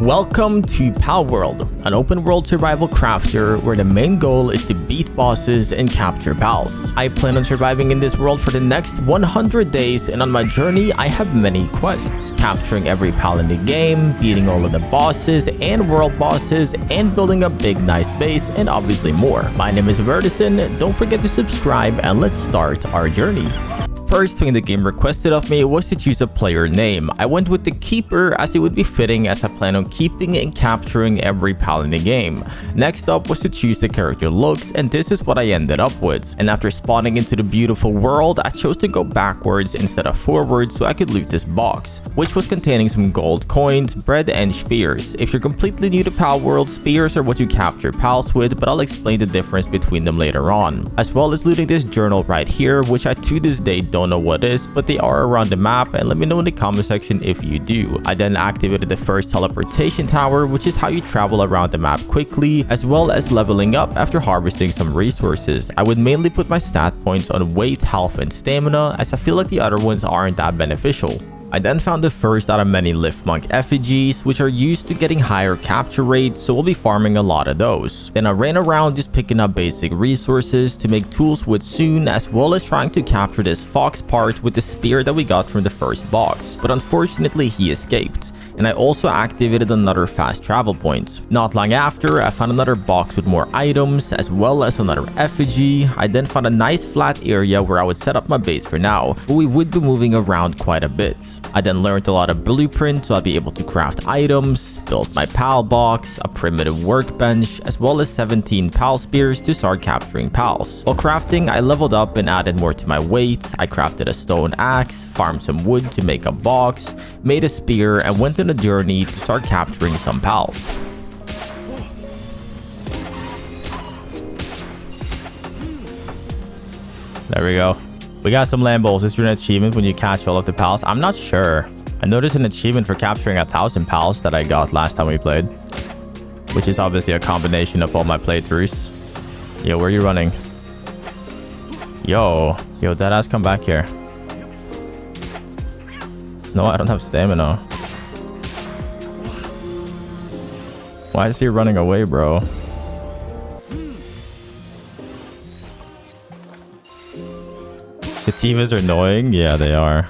Welcome to Palworld, an open world survival crafter where the main goal is to beat bosses and capture pals. I plan on surviving in this world for the next 100 days, and on my journey I have many quests, capturing every pal in the game, beating all of the bosses and world bosses, and building a big nice base, and obviously more. My name is Verdison, don't forget to subscribe and let's start our journey. First thing the game requested of me was to choose a player name. I went with the Keeper as it would be fitting as I plan on keeping and capturing every pal in the game. Next up was to choose the character looks, and this is what I ended up with. And after spawning into the beautiful world, I chose to go backwards instead of forwards so I could loot this box, which was containing some gold coins, bread, and spears. If you're completely new to Palworld, spears are what you capture pals with, but I'll explain the difference between them later on. As well as looting this journal right here, which I to this day don't know what is, but they are around the map, and let me know in the comment section if you do. I then activated the first teleportation tower, which is how you travel around the map quickly, as well as leveling up after harvesting some resources. I would mainly put my stat points on weight, health, and stamina, as I feel like the other ones aren't that beneficial. I then found the first out of many Lift Monk effigies, which are used to getting higher capture rates, so we'll be farming a lot of those. Then I ran around just picking up basic resources to make tools with soon, as well as trying to capture this fox part with the spear that we got from the first box, but unfortunately he escaped. And I also activated another fast travel point. Not long after, I found another box with more items, as well as another effigy. I then found a nice flat area where I would set up my base for now, but we would be moving around quite a bit. I then learned a lot of blueprints, so I'd be able to craft items, build my pal box, a primitive workbench, as well as 17 pal spears to start capturing pals. While crafting, I leveled up and added more to my weight. I crafted a stone axe, farmed some wood to make a box, made a spear, and went on a journey to start capturing some pals. There we go. We got some Lambos. Is there an achievement when you catch all of the pals? I'm not sure. I noticed an achievement for capturing 1,000 pals that I got last time we played, which is obviously a combination of all my playthroughs. Yo, where are you running? Yo, deadass, come back here. No, I don't have stamina. Why is he running away, bro? Kativas are annoying? Yeah, they are.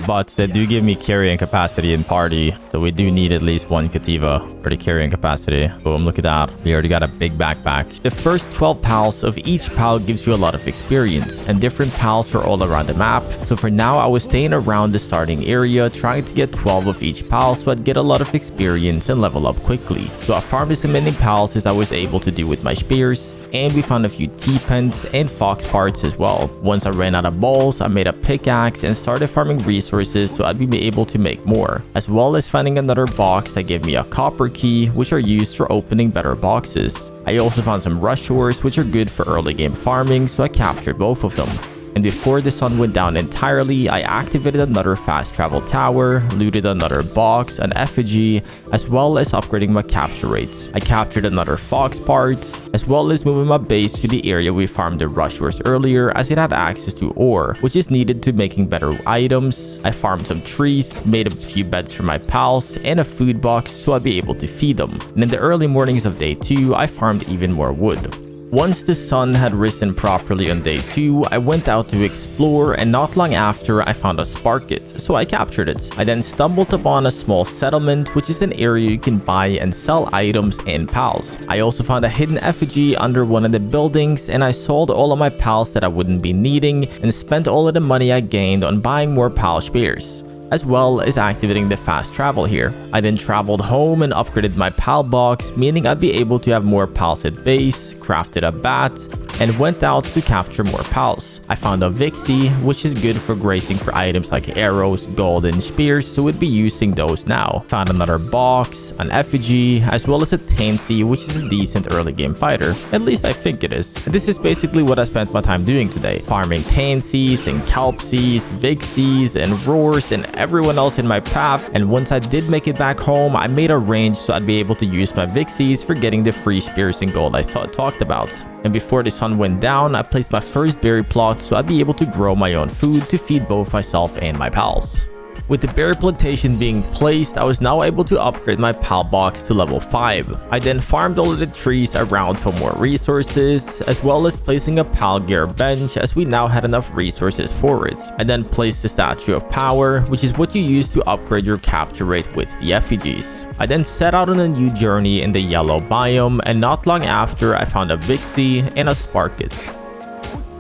But they do give me carrying capacity in party, so we do need at least one Kativa for the carrying capacity. Boom, look at that. We already got a big backpack. The first 12 pals of each pal gives you a lot of experience, and different pals are all around the map. So for now, I was staying around the starting area, trying to get 12 of each pal so I'd get a lot of experience and level up quickly. So I farmed as many pals as I was able to do with my spears, and we found a few T-pens and fox parts as well. Once I ran out of balls, I made a pickaxe and started farming resources so I'd be able to make more, as well as finding another box that gave me a copper key, which are used for opening better boxes. I also found some rush ores, which are good for early game farming, so I captured both of them. And before the sun went down entirely, I activated another fast travel tower, looted another box, an effigy, as well as upgrading my capture rates. I captured another fox parts, as well as moving my base to the area we farmed the rush ores earlier, as it had access to ore, which is needed to making better items. I farmed some trees, made a few beds for my pals, and a food box so I'd be able to feed them. And in the early mornings of day 2, I farmed even more wood. Once the sun had risen properly on day 2, I went out to explore, and not long after I found a sparkit, so I captured it. I then stumbled upon a small settlement, which is an area you can buy and sell items and pals. I also found a hidden effigy under one of the buildings, and I sold all of my pals that I wouldn't be needing and spent all of the money I gained on buying more pal spears, as well as activating the fast travel here. I then traveled home and upgraded my pal box, meaning I'd be able to have more pals at base, crafted a bat, and went out to capture more pals. I found a Vixie, which is good for grazing for items like arrows, gold, and spears, so we'd be using those now. Found another box, an effigy, as well as a Tansy, which is a decent early game fighter. At least I think it is. And this is basically what I spent my time doing today. Farming Tansies and Kelpsies, Vixies, and Roars, and everyone else in my path. And once I did make it back home, I made a range so I'd be able to use my Vixies for getting the free spears and gold I talked about. And before the sun went down, I placed my first berry plot so I'd be able to grow my own food to feed both myself and my pals. With the berry plantation being placed, I was now able to upgrade my pal box to level 5. I then farmed all of the trees around for more resources, as well as placing a pal gear bench as we now had enough resources for it. I then placed the statue of power, which is what you use to upgrade your capture rate with the effigies. I then set out on a new journey in the yellow biome, and not long after I found a Vixie and a Sparkit.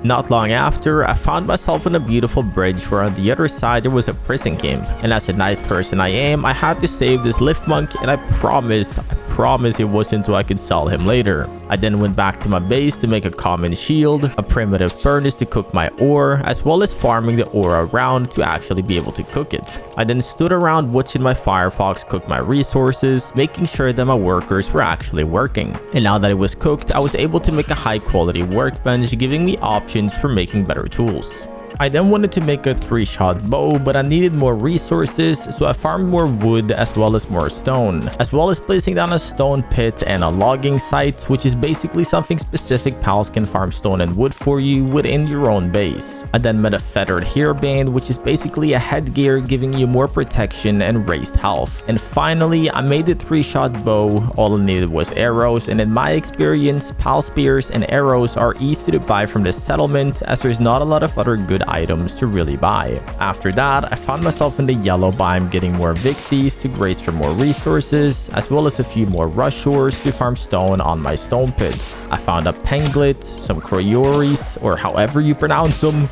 Not long after, I found myself on a beautiful bridge where on the other side there was a prison camp. And as a nice person I am, I had to save this lift monk, and I promise it wasn't so I could sell him later. I then went back to my base to make a common shield, a primitive furnace to cook my ore, as well as farming the ore around to actually be able to cook it. I then stood around watching my firefox cook my resources, making sure that my workers were actually working. And now that it was cooked, I was able to make a high quality workbench, giving me options for making better tools. I then wanted to make a 3-shot bow, but I needed more resources, so I farmed more wood as well as more stone, as well as placing down a stone pit and a logging site, which is basically something specific pals can farm stone and wood for you within your own base. I then made a feathered hairband, which is basically a headgear giving you more protection and raised health. And finally, I made the 3-shot bow. All I needed was arrows, and in my experience, pal spears and arrows are easy to buy from the settlement as there's not a lot of other good items to really buy. After that, I found myself in the yellow biome getting more Vixies to graze for more resources, as well as a few more rush ores to farm stone on my stone pits. I found a Penglit, some Croyoris, or however you pronounce them,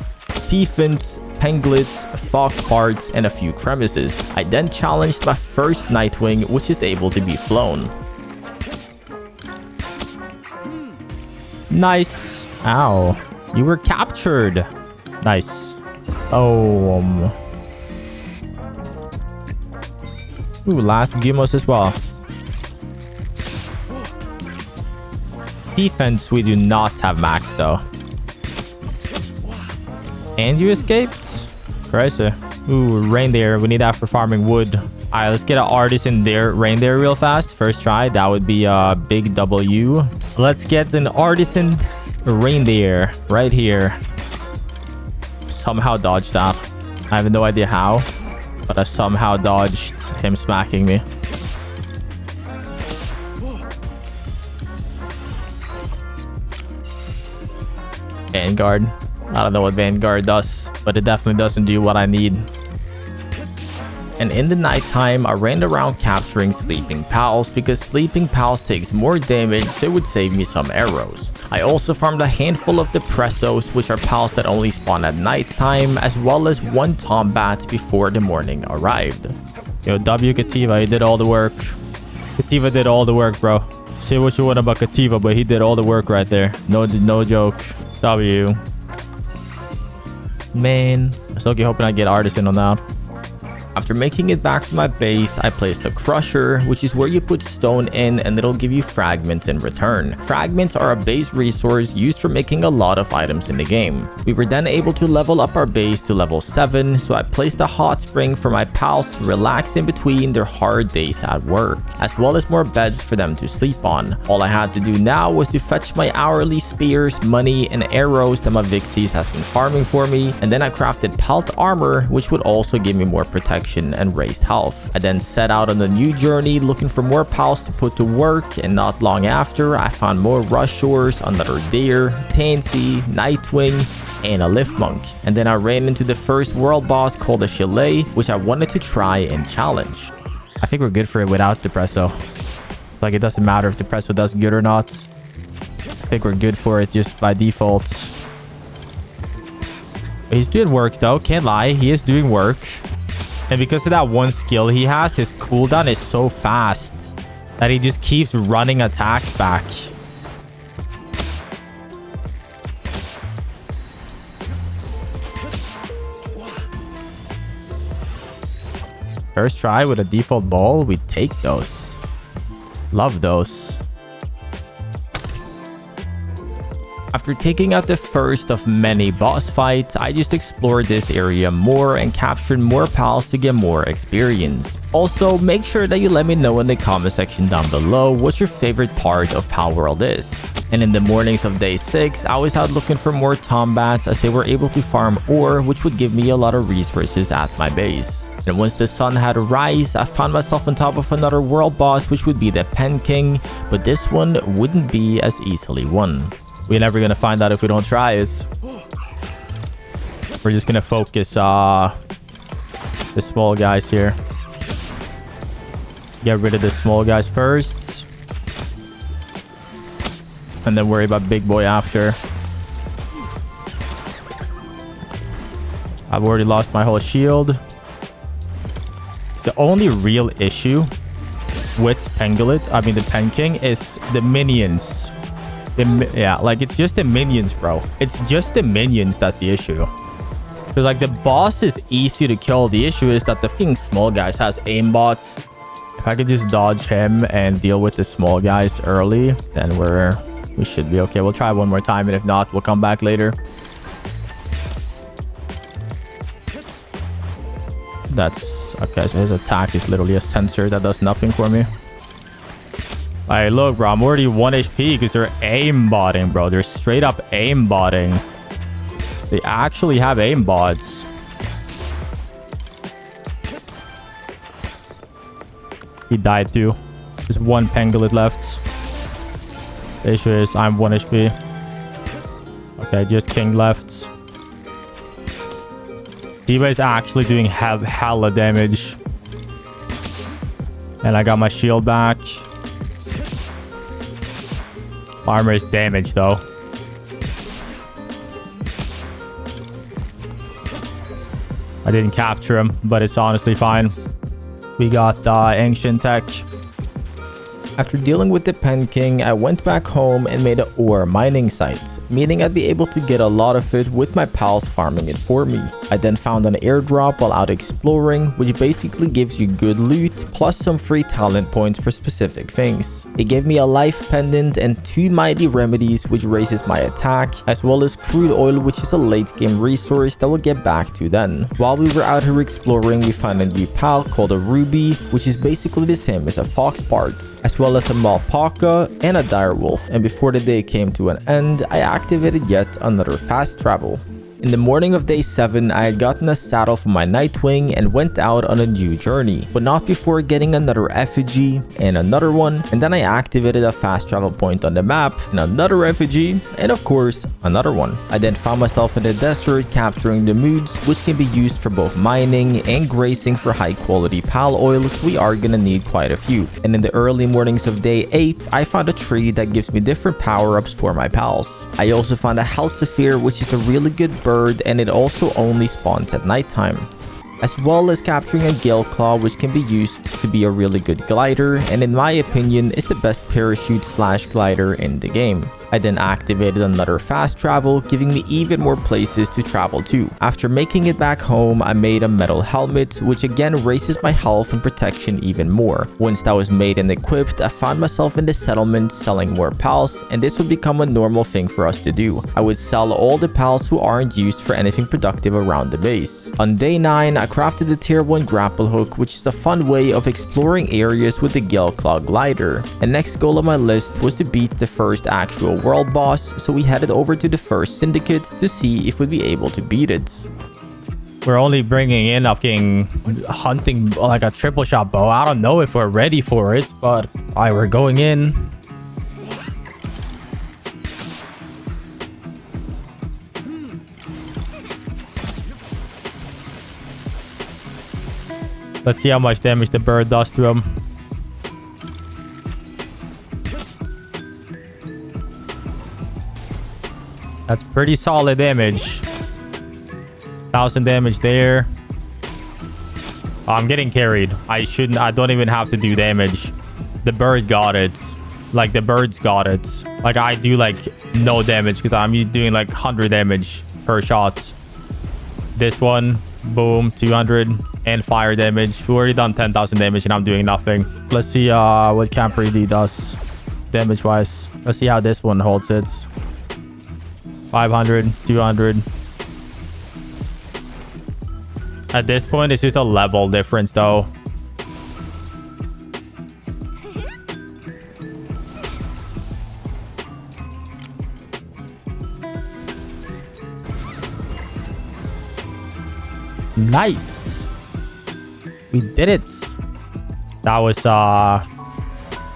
Tiefins, Penglits, fox parts, and a few crevices. I then challenged my first Nightwing, which is able to be flown. Nice. Ow. You were captured. Nice. Oh. Ooh, last Gimos as well. Defense, we do not have max though. And you escaped? Crazy. Ooh, reindeer. We need that for farming wood. Alright, let's get an artisan there. Reindeer real fast. First try. That would be a big W. Let's get an artisan reindeer right here. Somehow dodged that. I have no idea how, but I somehow dodged him smacking me. Vanguard. I don't know what Vanguard does, but it definitely doesn't do what I need. And in the nighttime, I ran around capturing sleeping pals because sleeping pals takes more damage, so it would save me some arrows. I also farmed a handful of depressos, which are pals that only spawn at nighttime, as well as 1 tombat before the morning arrived. Yo, W Kativa, he did all the work. Kativa did all the work, bro. Say what you want about Kativa, but he did all the work right there. No joke. W. Man, I'm still hoping I get artisan on that. After making it back to my base, I placed a crusher, which is where you put stone in and it'll give you fragments in return. Fragments are a base resource used for making a lot of items in the game. We were then able to level up our base to level 7, so I placed a hot spring for my pals to relax in between their hard days at work, as well as more beds for them to sleep on. All I had to do now was to fetch my hourly spears, money, and arrows that my Vixies has been farming for me, and then I crafted pelt armor, which would also give me more protection and raised health. I then set out on a new journey looking for more pals to put to work, and not long after I found more rush ores, another deer, Tansy, Nightwing, and a lift monk. And then I ran into the first world boss called a Chalet, which I wanted to try and challenge. I think we're good for it without Depresso. Like, it doesn't matter if Depresso does good or not. I think we're good for it just by default. He's doing work though, can't lie, he is doing work. And because of that one skill he has, his cooldown is so fast that he just keeps running attacks back. First try with a default ball, we take those. Love those. After taking out the first of many boss fights, I just explored this area more and captured more pals to get more experience. Also, make sure that you let me know in the comment section down below what your favorite part of Palworld is. And in the mornings of day 6, I was out looking for more tombats as they were able to farm ore, which would give me a lot of resources at my base. And once the sun had rise, I found myself on top of another world boss, which would be the Pen King, but this one wouldn't be as easily won. We're never gonna find out if we don't try it. We're just gonna focus the small guys here. Get rid of the small guys first. And then worry about big boy after. I've already lost my whole shield. The only real issue with the Pen King, is the minions. Yeah, like it's just the minions, bro. It's just the minions that's the issue. Because like the boss is easy to kill. The issue is that the fucking small guys has aimbots. If I could just dodge him and deal with the small guys early, then we should be okay. We'll try one more time, and if not, we'll come back later. That's okay. So his attack is literally a sensor that does nothing for me. Hey, look, bro. I'm already 1 HP because they're aimbotting, bro. They're straight up aimbotting. They actually have aimbots. He died too. There's one Pangolin left. The issue is I'm 1 HP. Okay, just King left. D.Va is actually doing hella damage. And I got my shield back. Armor is damaged though. I didn't capture him, but it's honestly fine. We got ancient tech. After dealing with the Pen King, I went back home and made an ore mining site, meaning I'd be able to get a lot of it with my pals farming it for me. I then found an airdrop while out exploring, which basically gives you good loot plus some free talent points for specific things. It gave me a life pendant and 2 mighty remedies, which raises my attack, as well as crude oil, which is a late game resource that we'll get back to then. While we were out here exploring, we found a new pal called a Ruby, which is basically the same as a fox part, as well as a Kingpaca and a direwolf, and before the day came to an end, I activated yet another fast travel. In the morning of day 7, I had gotten a saddle for my Nightwing and went out on a new journey, but not before getting another effigy and another one, and then I activated a fast travel point on the map and another effigy, and of course, another one. I then found myself in the desert capturing the moods, which can be used for both mining and grazing for high quality pal oils. We are gonna need quite a few. And in the early mornings of day 8, I found a tree that gives me different power-ups for my pals. I also found a Halcyon, which is a really good bird, and it also only spawns at nighttime, as well as capturing a Gale Claw, which can be used to be a really good glider, and in my opinion is the best parachute slash glider in the game. I then activated another fast travel, giving me even more places to travel to. After making it back home, I made a metal helmet, which again raises my health and protection even more. Once that was made and equipped, I found myself in the settlement selling more pals, and this would become a normal thing for us to do. I would sell all the pals who aren't used for anything productive around the base. On day 9, I crafted the tier 1 grapple hook, which is a fun way of exploring areas with the Gale Claw glider. And next goal on my list was to beat the first actual world boss, so we headed over to the first syndicate to see if we'd be able to beat it. We're only bringing in a fucking hunting, like a triple shot bow. I don't know if we're ready for it, but alright, we're going in. Let's see how much damage the bird does to him. That's pretty solid damage. 1000 damage there. Oh, I'm getting carried. I don't even have to do damage. The bird got it. Like the birds got it. Like I do like no damage because I'm doing like 100 damage per shot. This one, boom, 200 and fire damage. We've already done 10,000 damage and I'm doing nothing. Let's see what Camper D does damage wise. Let's see how this one holds it. 500, 200. At this point, it's just a level difference though. Nice. We did it. That was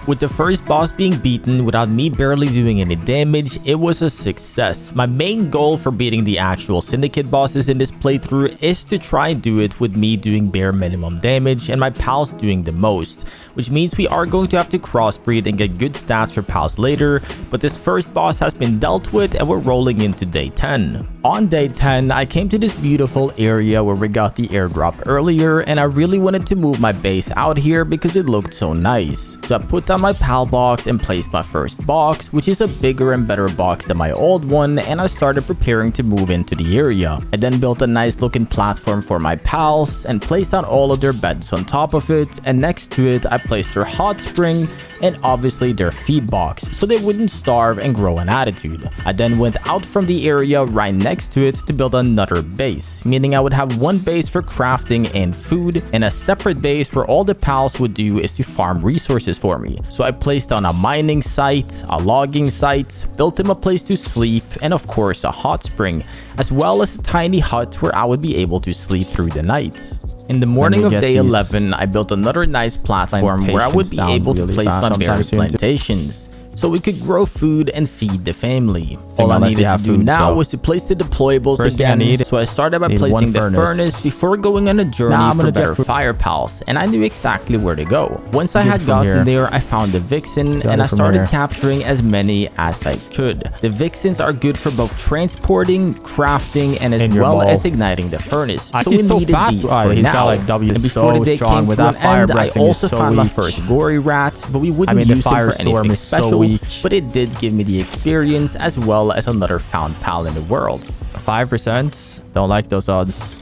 with the first boss being beaten without me barely doing any damage, it was a success. My main goal for beating the actual syndicate bosses in this playthrough is to try and do it with me doing bare minimum damage and my pals doing the most, which means we are going to have to crossbreed and get good stats for pals later, but this first boss has been dealt with and we're rolling into day 10. On day 10, I came to this beautiful area where we got the airdrop earlier, and I really wanted to move my base out here because it looked so nice. So I put down my pal box and placed my first box, which is a bigger and better box than my old one, and I started preparing to move into the area. I then built a nice looking platform for my pals and placed down all of their beds on top of it, and next to it I placed their hot spring and obviously their feed box so they wouldn't starve and grow an attitude. I then went out from the area right next to it to build another base, meaning I would have one base for crafting and food and a separate base where all the pals would do is to farm resources for me. So I placed on a mining site, a logging site, built him a place to sleep, and of course a hot spring, as well as a tiny hut where I would be able to sleep through the night. In the morning of day 11, I built another nice platform where I would be able to place my berry plantations, so we could grow food and feed the family. All I needed to do now was to place the deployables again, so I started by placing the furnace before going on a journey for better fire pals, and I knew exactly where to go. Once I had gotten there, I found the vixen, and I started capturing as many as I could. The vixens are good for both transporting, crafting, and as well as igniting the furnace, so we needed these for now. And before the day came to an end, I also found my first gory rat, but we wouldn't use him for anything special, but it did give me the experience as well as another found pal in the world. 5%? Don't like those odds.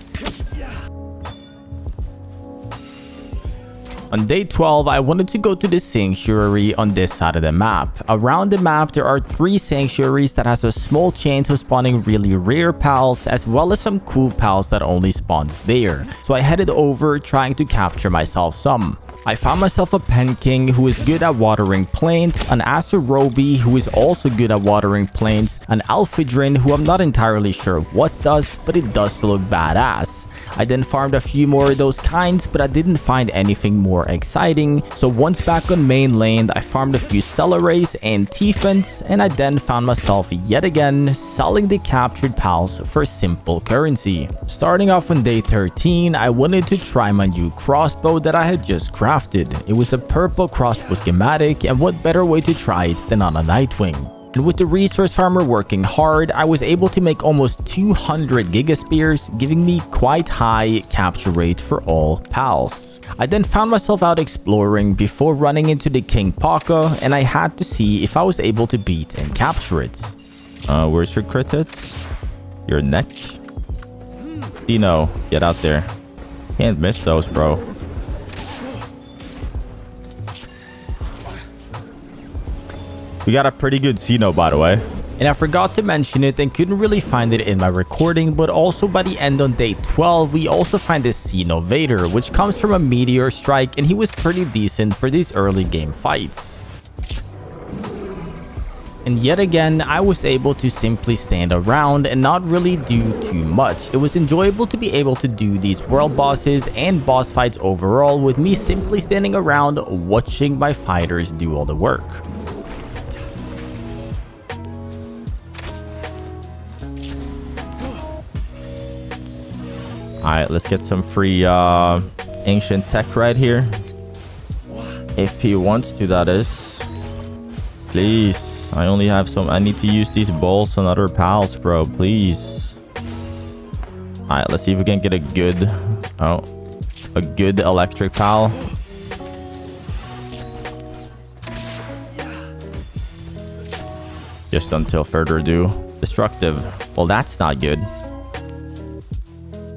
On day 12, I wanted to go to the sanctuary on this side of the map. Around the map, there are 3 sanctuaries that has a small chance of spawning really rare pals, as well as some cool pals that only spawns there. So I headed over trying to capture myself some. I found myself a Penking who is good at watering plants, an Asarobi who is also good at watering plants, an Alphydrin who I'm not entirely sure what does, but it does look badass. I then farmed a few more of those kinds, but I didn't find anything more exciting, so once back on mainland, I farmed a few Celeries and Tiefens, and I then found myself yet again selling the captured pals for simple currency. Starting off on day 13, I wanted to try my new crossbow that I had just crafted. It was a purple crossbow schematic, and what better way to try it than on a Nightwing. And with the resource farmer working hard, I was able to make almost 200 gigaspears, giving me quite high capture rate for all pals. I then found myself out exploring before running into the Kingpaca, and I had to see if I was able to beat and capture it. Where's your crit hits? Your neck? Dino, get out there. Can't miss those, bro. We got a pretty good Xeno, by the way. And I forgot to mention it and couldn't really find it in my recording, but also by the end on day 12, we also find this Xeno Vader, which comes from a meteor strike, and he was pretty decent for these early game fights. And yet again, I was able to simply stand around and not really do too much. It was enjoyable to be able to do these world bosses and boss fights overall with me simply standing around watching my fighters do all the work. Alright, let's get some free ancient tech right here. If he wants to, that is. Please. I only have some. I need to use these balls on other pals, bro. Please. Alright, let's see if we can get a good electric pal. Just until further ado. Destructive. Well, that's not good.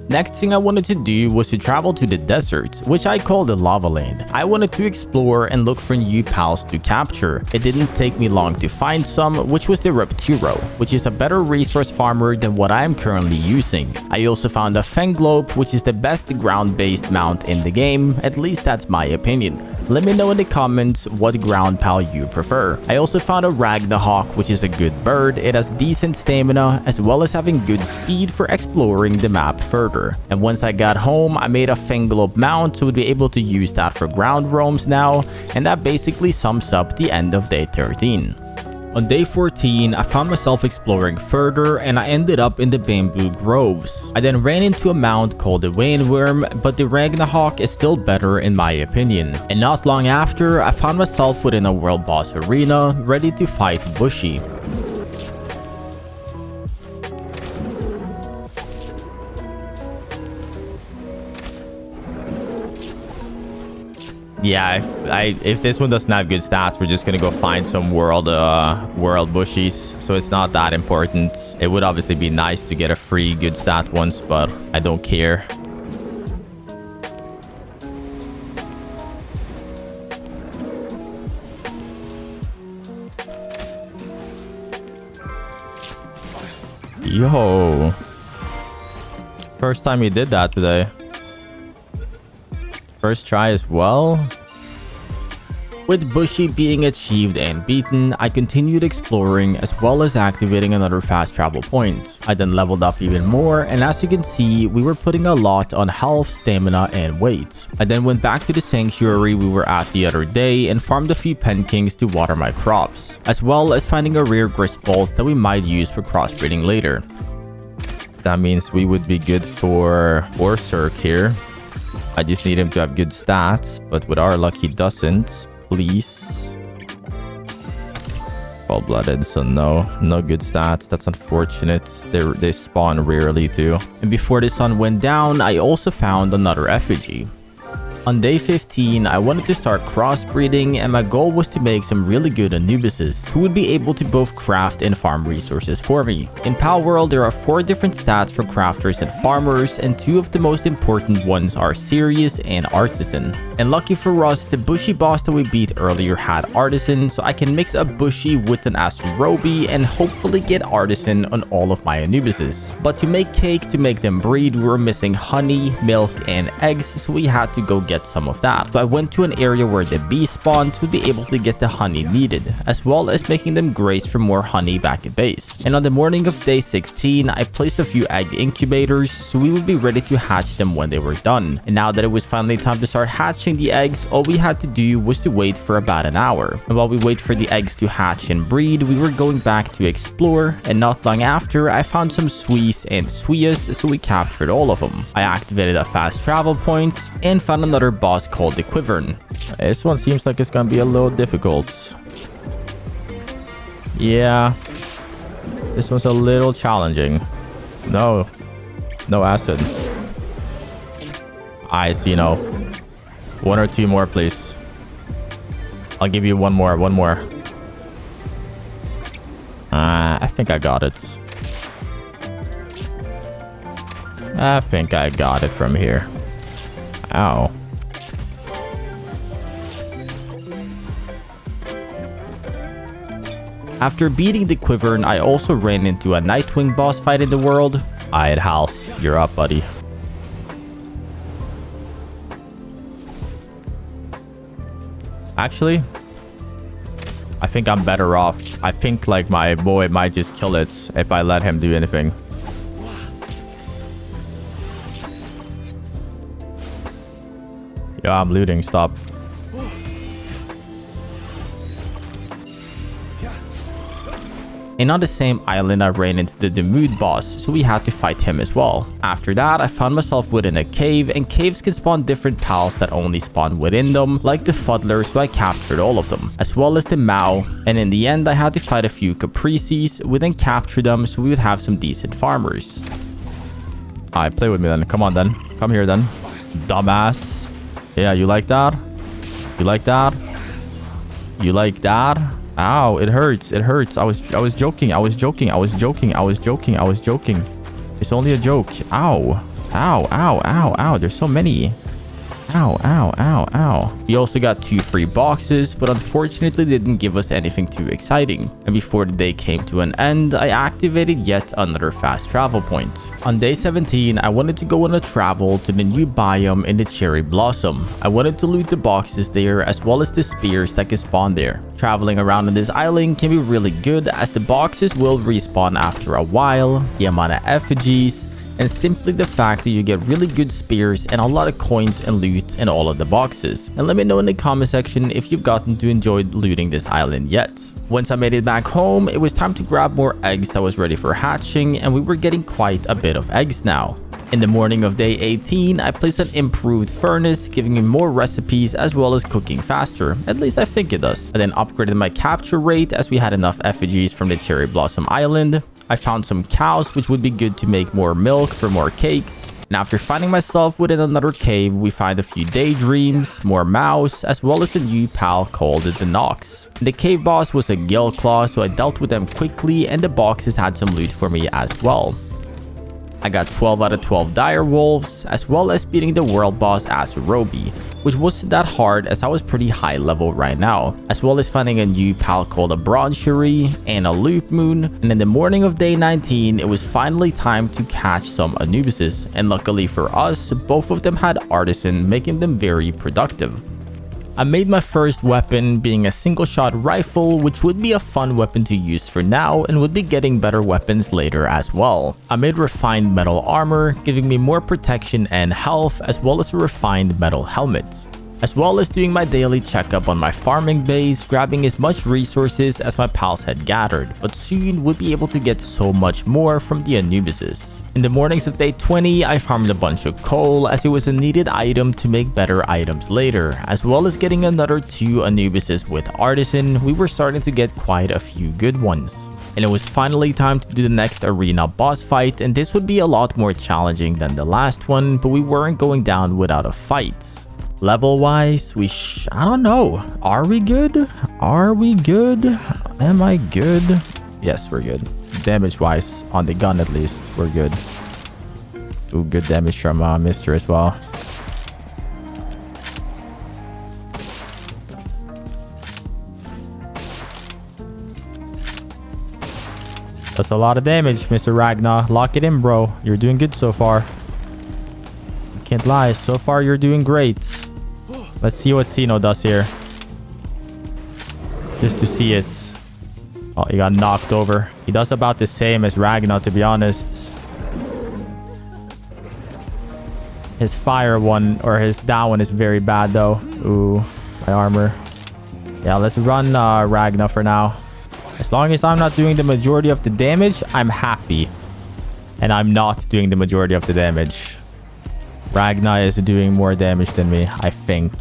Next thing I wanted to do was to travel to the desert, which I call the Lava Land. I wanted to explore and look for new pals to capture. It didn't take me long to find some, which was the Repturo, which is a better resource farmer than what I am currently using. I also found a Fenglope, which is the best ground-based mount in the game, at least that's my opinion. Let me know in the comments what ground pal you prefer. I also found a Ragnarhawk, which is a good bird. It has decent stamina as well as having good speed for exploring the map further. And once I got home, I made a Fenglobe mount so we'd be able to use that for ground roams now, and that basically sums up the end of day 13. On day 14, I found myself exploring further and I ended up in the bamboo groves. I then ran into a mount called the Wainworm, but the Ragnarhawk is still better in my opinion. And not long after, I found myself within a world boss arena, ready to fight Bushi. Yeah, if this one doesn't have good stats, we're just gonna go find some world bushies. So it's not that important. It would obviously be nice to get a free good stat once, but I don't care. Yo. First time he did that today. First try as well. With Bushi being achieved and beaten, I continued exploring as well as activating another fast travel point. I then leveled up even more, and as you can see, we were putting a lot on health, stamina, and weight. I then went back to the sanctuary we were at the other day and farmed a few Penkings to water my crops, as well as finding a rare grist bolt that we might use for crossbreeding later. That means we would be good for Orserk here. I just need him to have good stats, but with our luck he doesn't. Please. Full-blooded, so no good stats. That's unfortunate. They spawn rarely too. And before the sun went down, I also found another effigy. On day 15, I wanted to start crossbreeding, and my goal was to make some really good Anubises who would be able to both craft and farm resources for me. In Palworld, there are 4 different stats for crafters and farmers, and 2 of the most important ones are Serious and Artisan. And lucky for us, the Bushi boss that we beat earlier had Artisan, so I can mix a Bushi with an Astrurobi and hopefully get Artisan on all of my Anubises. But to make cake to make them breed, we were missing honey, milk, and eggs, so we had to go get some of that. So I went to an area where the bees spawned to be able to get the honey needed, as well as making them graze for more honey back at base. And on the morning of day 16, I placed a few egg incubators so we would be ready to hatch them when they were done. And now that it was finally time to start hatching the eggs, all we had to do was to wait for about an hour. And while we wait for the eggs to hatch and breed, we were going back to explore, and not long after, I found some Swees and Sweas, so we captured all of them. I activated a fast travel point and found another boss called the Quivern. This one seems like it's gonna be a little difficult. Yeah, this one's a little challenging. No acid. I see. No, 1 or 2 more, please. I'll give you one more. I think I got it. I think I got it from here. Ow. After beating the Quivern, I also ran into a Nightwing boss fight in the world. Alright, House, you're up, buddy. Actually, I think I'm better off. I think like my boy might just kill it if I let him do anything. Yeah, I'm looting. Stop. And on the same island, I ran into the Demood boss, so we had to fight him as well. After that, I found myself within a cave, and caves can spawn different pals that only spawn within them, like the Fuddler, so I captured all of them, as well as the Mao. And in the end, I had to fight a few Caprices, we then captured them so we would have some decent farmers. Alright, play with me then. Come on then. Come here then. Dumbass. Yeah, you like that? You like that? You like that? Ow, it hurts. It hurts. I was joking. It's only a joke. Ow. Ow. There's so many. Ow, ow, ow, ow. We also got 2 free boxes, but unfortunately they didn't give us anything too exciting. And before the day came to an end, I activated yet another fast travel point. On day 17, I wanted to go on a travel to the new biome in the Cherry Blossom. I wanted to loot the boxes there as well as the spears that can spawn there. Traveling around on this island can be really good as the boxes will respawn after a while, the amount of effigies, and simply the fact that you get really good spears and a lot of coins and loot in all of the boxes. And let me know in the comment section if you've gotten to enjoy looting this island yet. Once I made it back home, it was time to grab more eggs that was ready for hatching, and we were getting quite a bit of eggs now. In the morning of day 18, I placed an improved furnace, giving me more recipes as well as cooking faster. At least I think it does. I then upgraded my capture rate as we had enough effigies from the Cherry Blossom Island. I found some cows, which would be good to make more milk for more cakes. And after finding myself within another cave, we find a few daydreams, more mouse, as well as a new pal called the Nox. The cave boss was a gill claw, so I dealt with them quickly, and the boxes had some loot for me as well. I got 12 out of 12 dire wolves, as well as beating the world boss Azurobi, which wasn't that hard as I was pretty high level right now, as well as finding a new pal called a Bronzery and a Loop Moon. And in the morning of day 19, it was finally time to catch some Anubises, and luckily for us, both of them had Artisan, making them very productive. I made my first weapon being a single shot rifle, which would be a fun weapon to use for now and would be getting better weapons later as well. I made refined metal armor, giving me more protection and health, as well as a refined metal helmet. As well as doing my daily checkup on my farming base, grabbing as much resources as my pals had gathered, but soon would be able to get so much more from the Anubises. In the mornings of day 20, I farmed a bunch of coal as it was a needed item to make better items later, as well as getting another 2 Anubises with Artisan. We were starting to get quite a few good ones. And it was finally time to do the next arena boss fight, and this would be a lot more challenging than the last one, but we weren't going down without a fight. Level wise, I don't know. Are we good? Are we good? Am I good? Yes, we're good. Damage wise, on the gun at least, we're good. Ooh, good damage from Mr. as well. That's a lot of damage, Mr. Ragnar. Lock it in, bro. You're doing good so far. Can't lie. So far, you're doing great. Let's see what Sino does here. Just to see it. Oh, he got knocked over. He does about the same as Ragnar, to be honest. His fire one, or his down one, is very bad, though. Ooh, my armor. Yeah, let's run Ragnar for now. As long as I'm not doing the majority of the damage, I'm happy. And I'm not doing the majority of the damage. Ragnar is doing more damage than me, I think.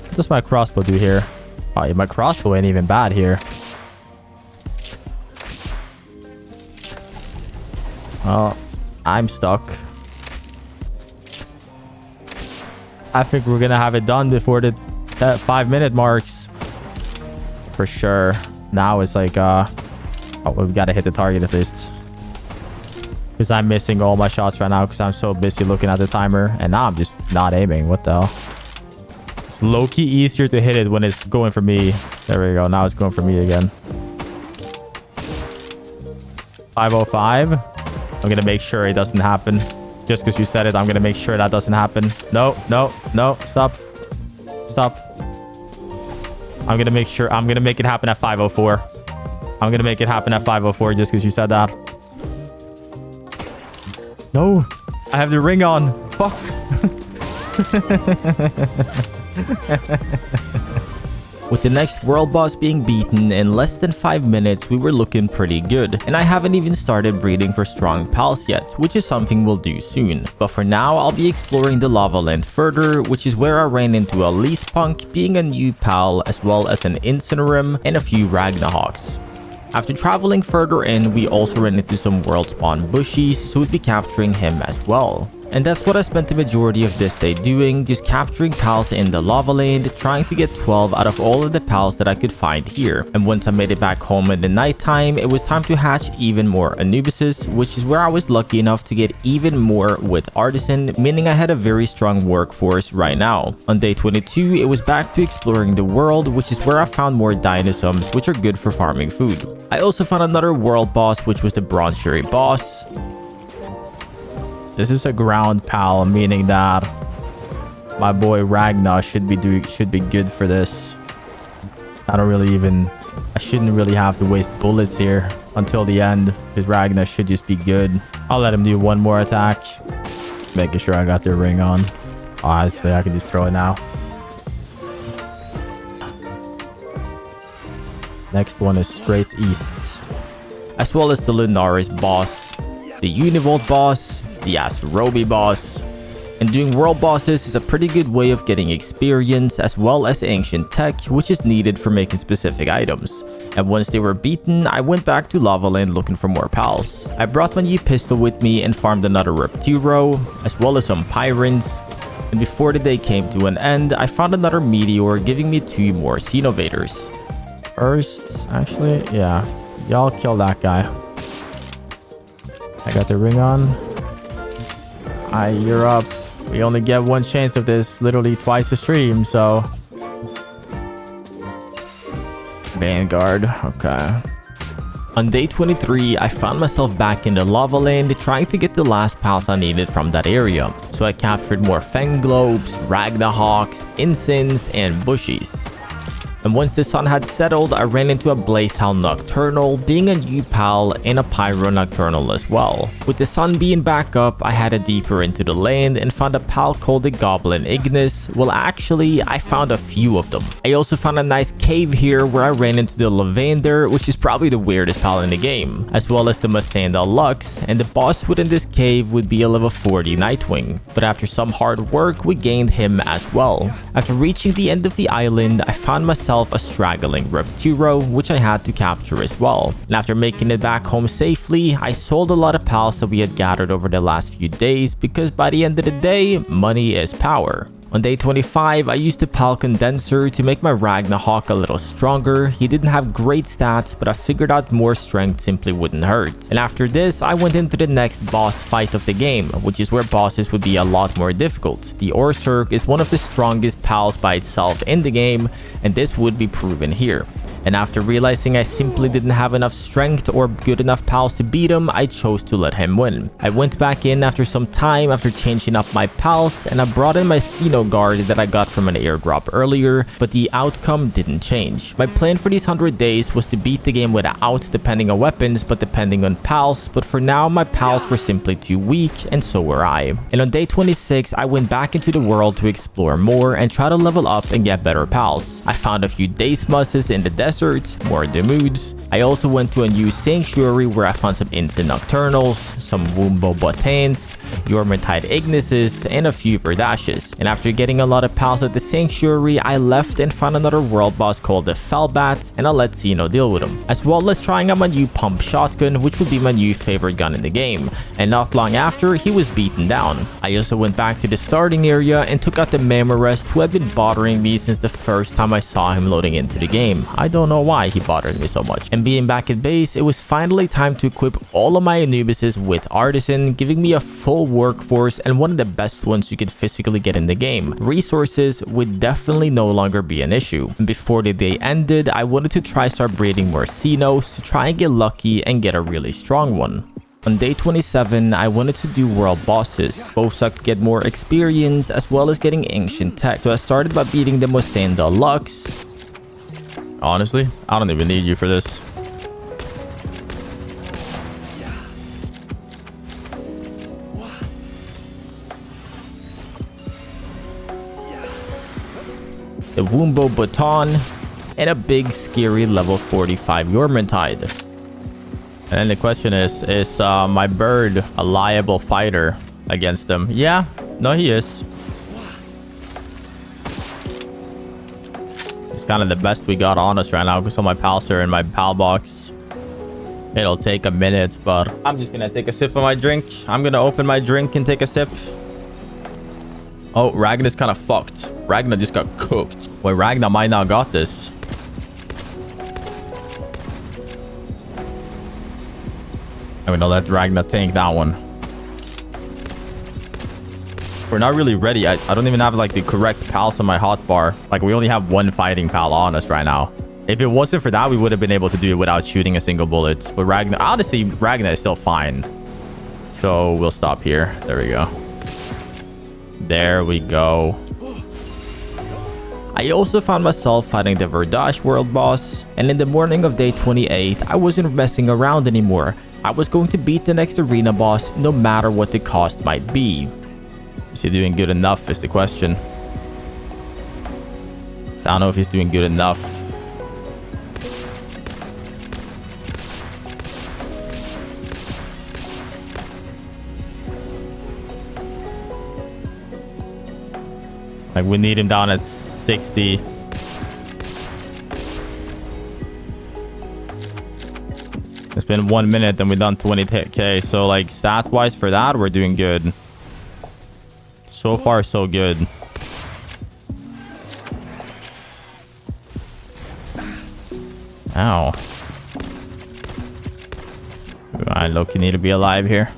What does my crossbow do here? Oh, yeah, my crossbow ain't even bad here. Oh, I'm stuck. I think we're gonna have it done before the 5-minute marks. For sure. Now it's like, oh, we've got to hit the target at least. Because I'm missing all my shots right now because I'm so busy looking at the timer. And now I'm just not aiming. What the hell? It's low-key easier to hit it when it's going for me. There we go. Now it's going for me again. 505. I'm going to make sure it doesn't happen. Just because you said it, I'm going to make sure that doesn't happen. No, no, no. Stop. Stop. I'm going to make sure. I'm going to make it happen at 504. I'm going to make it happen at 504 just because you said that. No, I have the ring on. Fuck. With the next world boss being beaten in less than 5 minutes, we were looking pretty good. And I haven't even started breeding for strong pals yet, which is something we'll do soon. But for now, I'll be exploring the lava land further, which is where I ran into a least punk, being a new pal, as well as an incinerum and a few Ragnarhawks. After traveling further in, we also ran into some world spawn Bushis, so we'd be capturing him as well. And that's what I spent the majority of this day doing, just capturing pals in the lava land, trying to get 12 out of all of the pals that I could find here. And once I made it back home in the nighttime, it was time to hatch even more Anubises, which is where I was lucky enough to get even more with Artisan, meaning I had a very strong workforce right now. On day 22, it was back to exploring the world, which is where I found more dinosaurs, which are good for farming food. I also found another world boss, which was the bronze cherry boss. This is a ground pal, meaning that my boy Ragnar should be good for this. I shouldn't really have to waste bullets here until the end, because Ragnar should just be good. I'll let him do one more attack, making sure I got the ring on. Honestly, I can just throw it now. Next one is straight east, as well as the Lunaris boss, the Univolt boss, the Azurobi boss. And doing world bosses is a pretty good way of getting experience, as well as ancient tech, which is needed for making specific items. And once they were beaten, I went back to Lava Land looking for more pals. I brought my new pistol with me and farmed another Repturo, as well as some Pyrens. And before the day came to an end, I found another Meteor, giving me 2 more Xenovators. First, actually, yeah, y'all kill that guy. I got the ring on. You're up. We only get one chance of this literally twice a stream, so... Vanguard, okay. On day 23, I found myself back in the lava land trying to get the last pals I needed from that area. So I captured more Fenglobes, Ragnahawks, Insins, and Bushis. And once the sun had settled, I ran into a Blazehound Nocturnal, being a new pal, and a Pyro Nocturnal as well. With the sun being back up, I headed deeper into the land and found a pal called the Goblin Ignis. Well, actually, I found a few of them. I also found a nice cave here where I ran into the Lavander, which is probably the weirdest pal in the game, as well as the Masanda Lux, and the boss within this cave would be a level 40 Nightwing. But after some hard work, we gained him as well. After reaching the end of the island, I found myself a straggling Repturo, which I had to capture as well. And after making it back home safely, I sold a lot of pals that we had gathered over the last few days, because by the end of the day, money is power. On day 25, I used the Pal Condenser to make my Ragnahawk a little stronger. He didn't have great stats, but I figured out more strength simply wouldn't hurt. And after this, I went into the next boss fight of the game, which is where bosses would be a lot more difficult. The Orserk is one of the strongest pals by itself in the game, and this would be proven here. And after realizing I simply didn't have enough strength or good enough pals to beat him, I chose to let him win. I went back in after some time after changing up my pals, and I brought in my Xeno Guard that I got from an airdrop earlier, but the outcome didn't change. My plan for these 100 days was to beat the game without depending on weapons, but depending on pals, but for now my pals were simply too weak, and so were I. And on day 26, I went back into the world to explore more and try to level up and get better pals. I found a few Dacemusses in the desert, more Demudes. I also went to a new sanctuary where I found some Instant Nocturnals, some Wumbo Botans, Yormertide Ignises, and a few Verdashes. And after getting a lot of pals at the sanctuary, I left and found another world boss called the Felbat, and I'll let Xeno deal with him. As well as trying out my new pump shotgun, which would be my new favorite gun in the game. And not long after, he was beaten down. I also went back to the starting area and took out the Memorest, who had been bothering me since the first time I saw him loading into the game. I don't know why he bothered me so much. And being back at base, it was finally time to equip all of my Anubises with Artisan, giving me a full workforce and one of the best ones you could physically get in the game. Resources would definitely no longer be an issue. And before the day ended, I wanted to start breeding more Xenos to try and get lucky and get a really strong one. On day 27, I wanted to do world bosses, both so I could get more experience as well as getting ancient tech. So I started by beating the Mosanda Lux. Honestly, I don't even need you for this. The Wumbo Baton, and a big scary level 45 Yormertide. And then the question is my bird a liable fighter against them? Yeah, no he is. It's kind of the best we got on us right now because all my pals are in my pal box. It'll take a minute, but I'm just gonna take a sip of my drink. I'm gonna open my drink and take a sip. Oh, Ragnar's kind of fucked. Ragnar just got cooked. Wait, Ragnar might not got this. I'm gonna let Ragnar tank that one. We're not really ready. I don't even have like the correct pals on my hotbar. Like we only have one fighting pal on us right now. If it wasn't for that, we would have been able to do it without shooting a single bullet. But Ragnar, honestly, Ragnar is still fine. So we'll stop here. There we go. There we go. I also found myself fighting the Verdash world boss. And in the morning of day 28, I wasn't messing around anymore. I was going to beat the next arena boss no matter what the cost might be. Is he doing good enough is the question. So I don't know if he's doing good enough. Like we need him down at 60. It's been 1 minute and we've done 20k. So like stat wise for that, we're doing good. So far, so good. Ow. I look, you need to be alive here.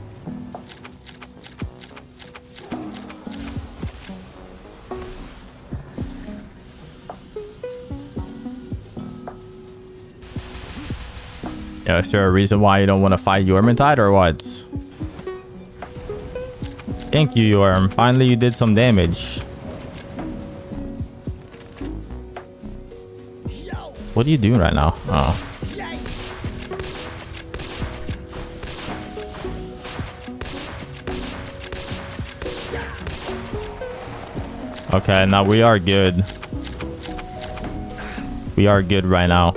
Yeah, is there a reason why you don't want to fight Yormintide or what? Thank you, Yorm. Finally, you did some damage. What are you doing right now? Oh. Okay, now we are good. We are good right now.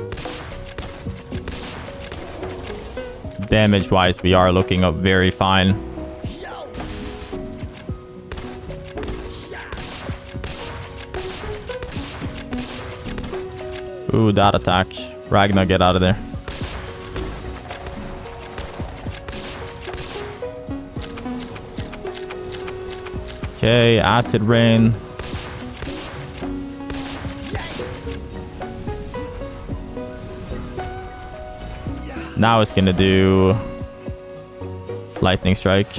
Damage-wise, we are looking up very fine. Ooh, that attack. Ragnar, get out of there. Okay, acid rain. Now it's gonna do lightning strike.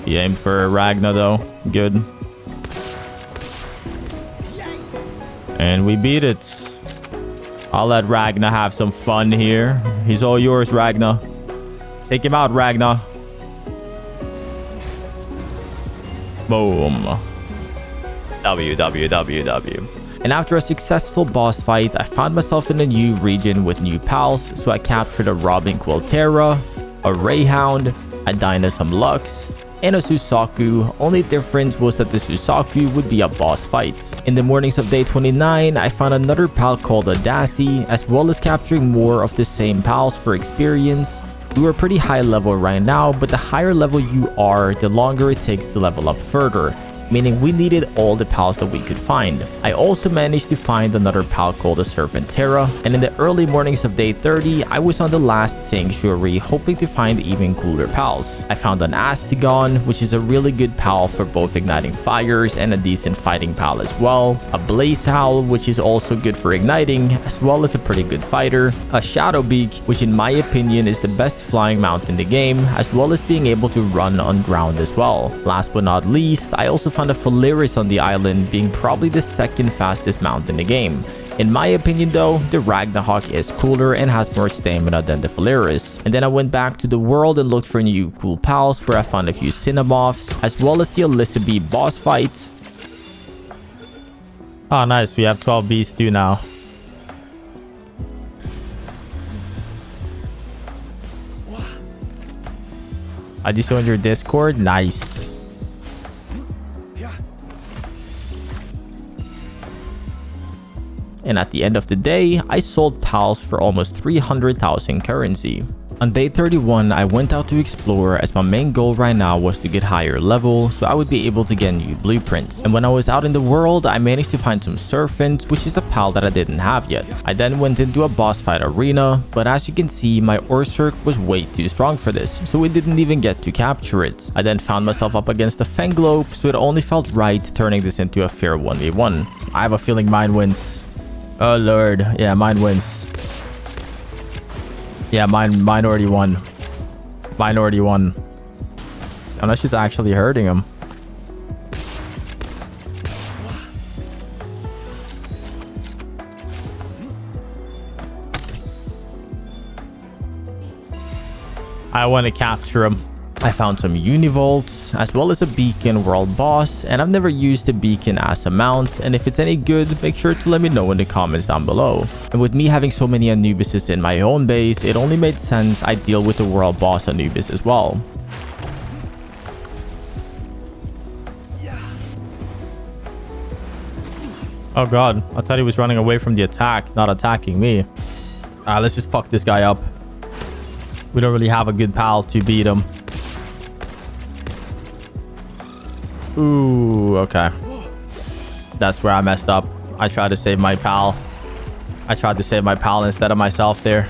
He aimed for Ragnar though. Good. And we beat it. I'll let Ragnar have some fun here. He's all yours, Ragnar. Take him out, Ragnar. Boom. W. And after a successful boss fight, I found myself in a new region with new pals, so I captured a Robin Quiltera, a Rayhound, a Dynasum Lux, and a Susaku. Only difference was that the Susaku would be a boss fight. In the mornings of day 29, I found another pal called a Dasi, as well as capturing more of the same pals for experience. We were pretty high level right now, but the higher level you are, the longer it takes to level up further, meaning we needed all the pals that we could find. I also managed to find another pal called a Serpentera, and in the early mornings of day 30, I was on the last sanctuary hoping to find even cooler pals. I found an Astigon, which is a really good pal for both igniting fires and a decent fighting pal as well, a Blaze Howl, which is also good for igniting, as well as a pretty good fighter, a Shadowbeak, which in my opinion is the best flying mount in the game, as well as being able to run on ground as well. Last but not least, I also found a Faleris on the island, being probably the second fastest mount in the game. In my opinion though, the Ragnarok is cooler and has more stamina than the Faleris. And then I went back to the world and looked for new cool pals, where I found a few Cinnamoths, as well as the Elizabeth boss fight. Oh nice, we have 12 beasts too now. I just joined your Discord, nice. And at the end of the day, I sold pals for almost 300,000 currency. On day 31, I went out to explore as my main goal right now was to get higher level so I would be able to get new blueprints. And when I was out in the world, I managed to find some serpents, which is a pal that I didn't have yet. I then went into a boss fight arena, but as you can see, my Orserk was way too strong for this, so we didn't even get to capture it. I then found myself up against the Fenglope, so it only felt right turning this into a fair 1v1. I have a feeling mine wins. Oh lord, yeah, mine wins. Yeah, mine already won. Mine already won. Unless she's actually hurting him. I want to capture him. I found some univolts as well as a beacon world boss, and I've never used the beacon as a mount, and if it's any good, make sure to let me know in the comments down below. And with me having so many Anubises in my own base, it only made sense I deal with the world boss Anubis as well. Oh god, I thought he was running away from the attack, not attacking me. Let's just fuck this guy up. We don't really have a good pal to beat him. Ooh, okay. That's where I messed up. I tried to save my pal. I tried to save my pal instead of myself there.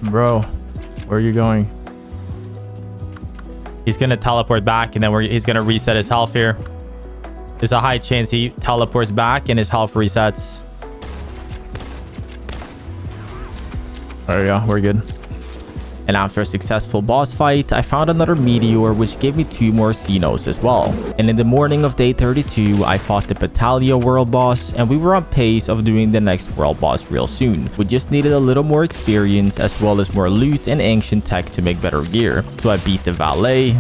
Bro, where are you going? He's gonna teleport back, and then he's gonna reset his health here. There's a high chance he teleports back and his health resets. There we go, we're good. And after a successful boss fight, I found another meteor which gave me 2 more Xenos as well. And in the morning of day 32, I fought the Patalia world boss, and we were on pace of doing the next world boss real soon. We just needed a little more experience as well as more loot and ancient tech to make better gear. So I beat the Valet,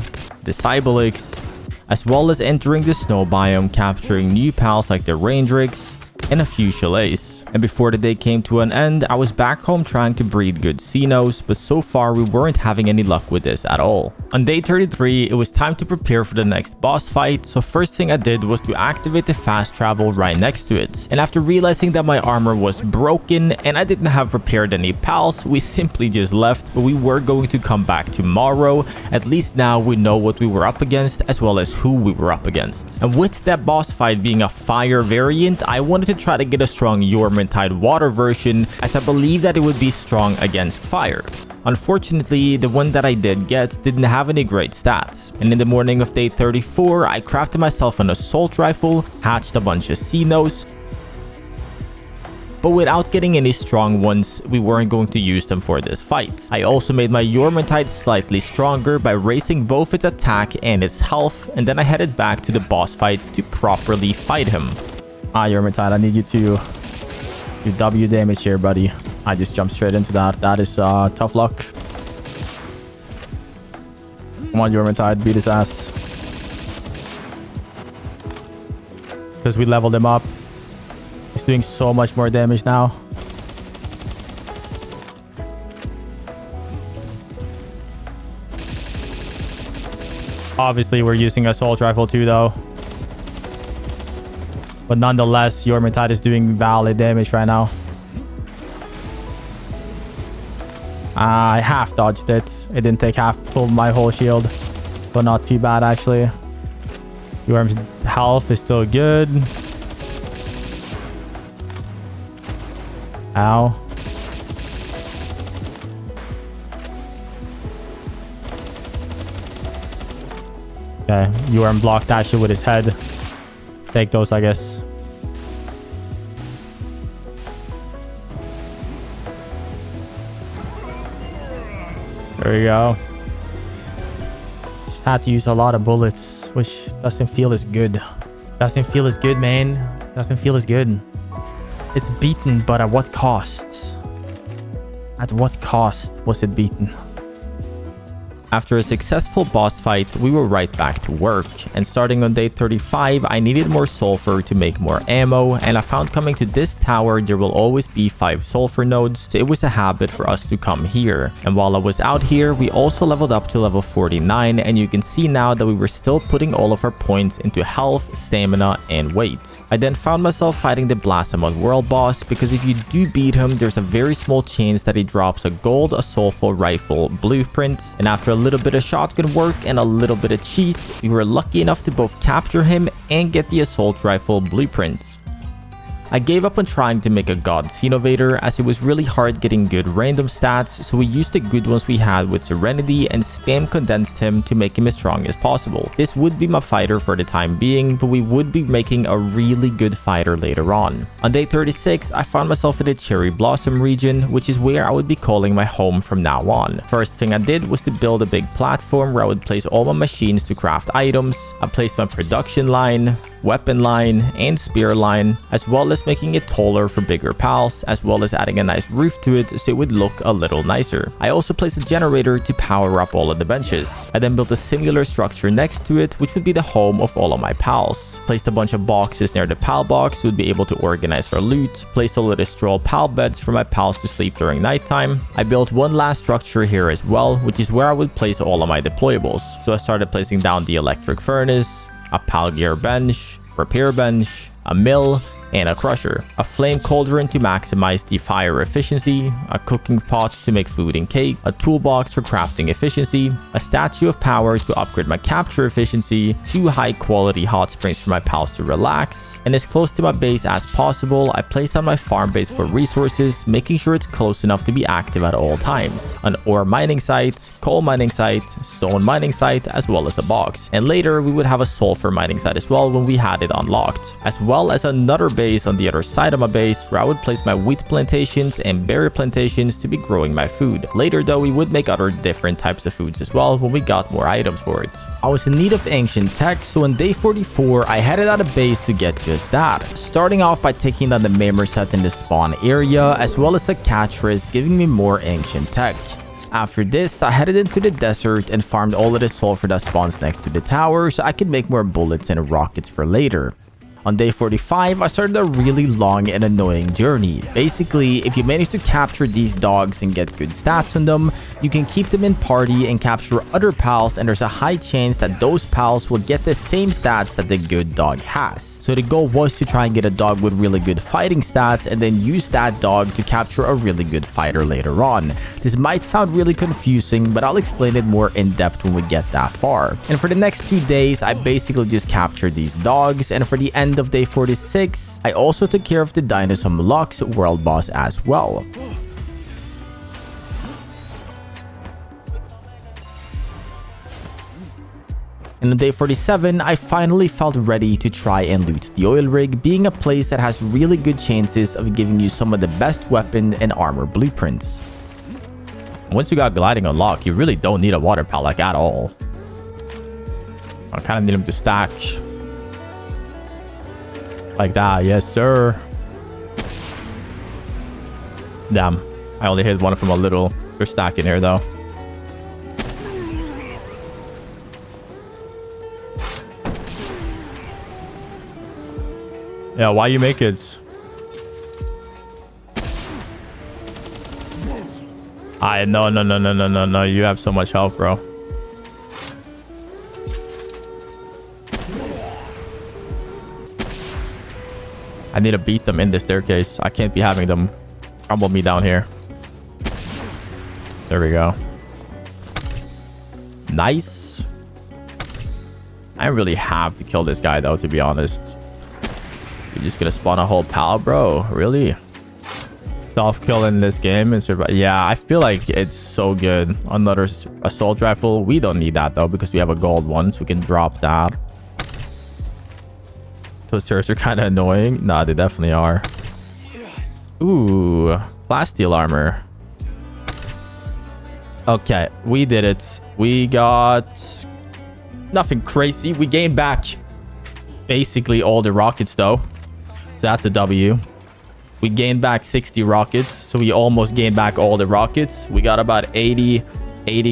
the Cybelix, as well as entering the snow biome, capturing new pals like the Raindrix and a few chalets. And before the day came to an end, I was back home trying to breed good Xenos, but so far we weren't having any luck with this at all. On day 33, it was time to prepare for the next boss fight, so first thing I did was to activate the fast travel right next to it. And after realizing that my armor was broken and I didn't have prepared any pals, we simply just left, but we were going to come back tomorrow. At least now we know what we were up against as well as who we were up against. And with that boss fight being a fire variant, I wanted to try to get a strong Jormuntide water version, as I believe that it would be strong against fire. Unfortunately, the one that I did get didn't have any great stats, and in the morning of day 34, I crafted myself an assault rifle, hatched a bunch of Xenos, but without getting any strong ones, we weren't going to use them for this fight. I also made my Jormuntide slightly stronger by raising both its attack and its health, and then I headed back to the boss fight to properly fight him. Jormuntide, I need you to do W damage here, buddy. I just jumped straight into that. That is tough luck. Come on, Jormuntide, beat his ass. Because we leveled him up. He's doing so much more damage now. Obviously, we're using assault rifle too, though. But nonetheless, Jormuntide is doing valid damage right now. I half dodged it. It didn't take half, pull my whole shield. But not too bad, actually. Jorm's health is still good. Ow. Okay, Jorm blocked that shit with his head. Take those, I guess. There we go. Just had to use a lot of bullets, which doesn't feel as good. Doesn't feel as good, man. Doesn't feel as good. It's beaten, but at what cost? At what cost was it beaten? After a successful boss fight, we were right back to work, and starting on day 35, I needed more sulfur to make more ammo, and I found coming to this tower there will always be 5 sulfur nodes, so it was a habit for us to come here. And while I was out here, we also leveled up to level 49, and you can see now that we were still putting all of our points into health, stamina, and weight. I then found myself fighting the Blasphemous world boss, because if you do beat him, there's a very small chance that he drops a gold assault rifle blueprint, and after a little bit of shotgun work and a little bit of cheese, we were lucky enough to both capture him and get the assault rifle blueprints. I gave up on trying to make a god Xenovator as it was really hard getting good random stats, so we used the good ones we had with Serenity and spam condensed him to make him as strong as possible. This would be my fighter for the time being, but we would be making a really good fighter later on. On day 36, I found myself in the Cherry Blossom region, which is where I would be calling my home from now on. First thing I did was to build a big platform where I would place all my machines to craft items. I placed my production line, weapon line, and spear line, as well as making it taller for bigger pals, as well as adding a nice roof to it so it would look a little nicer. I also placed a generator to power up all of the benches. I then built a similar structure next to it, which would be the home of all of my pals. Placed a bunch of boxes near the pal box so we'd be able to organize our loot. Placed all of the straw pal beds for my pals to sleep during nighttime. I built one last structure here as well, which is where I would place all of my deployables. So I started placing down the electric furnace, a pal gear bench, repair bench, a mill, and a crusher, a flame cauldron to maximize the fire efficiency, a cooking pot to make food and cake, a toolbox for crafting efficiency, a statue of power to upgrade my capture efficiency, 2 high quality hot springs for my pals to relax, and as close to my base as possible, I placed on my farm base for resources, making sure it's close enough to be active at all times. An ore mining site, coal mining site, stone mining site, as well as a box. And later, we would have a sulfur mining site as well when we had it unlocked, as well as another base on the other side of my base where I would place my wheat plantations and berry plantations to be growing my food. Later though, we would make other different types of foods as well when we got more items for it. I was in need of ancient tech, so on day 44 I headed out of base to get just that, starting off by taking down the Mamerset in the spawn area as well as a Catris giving me more ancient tech. After this, I headed into the desert and farmed all of the sulfur that spawns next to the tower so I could make more bullets and rockets for later. On day 45, I started a really long and annoying journey. Basically, if you manage to capture these dogs and get good stats on them, you can keep them in party and capture other pals, and there's a high chance that those pals will get the same stats that the good dog has. So the goal was to try and get a dog with really good fighting stats and then use that dog to capture a really good fighter later on. This might sound really confusing, but I'll explain it more in depth when we get that far. And for the next 2 days, I basically just captured these dogs, and for the end of day 46, I also took care of the Dinosaur Lux world boss as well. And on day 47, I finally felt ready to try and loot the oil rig, being a place that has really good chances of giving you some of the best weapon and armor blueprints. Once you got gliding unlocked, you really don't need a water pal like at all. I kind of need him to stack. Like that, yes sir. Damn, I only hit one of them a little. They're stacking here though. Yeah, why you make it? No. You have so much health, bro. I need to beat them in the staircase. I can't be having them crumble me down here. There we go. Nice. I really have to kill this guy though, to be honest. You're just gonna spawn a whole pal, bro? Really? Self-kill in this game and survive. Yeah, I feel like it's so good. Another assault rifle. We don't need that though because we have a gold one, so we can drop that. Those turrets are kind of annoying. Nah, they definitely are. Ooh, plasteel armor. Okay, we did it. We got nothing crazy. We gained back basically all the rockets though. So that's a W. We gained back 60 rockets. So we almost gained back all the rockets. We got about 80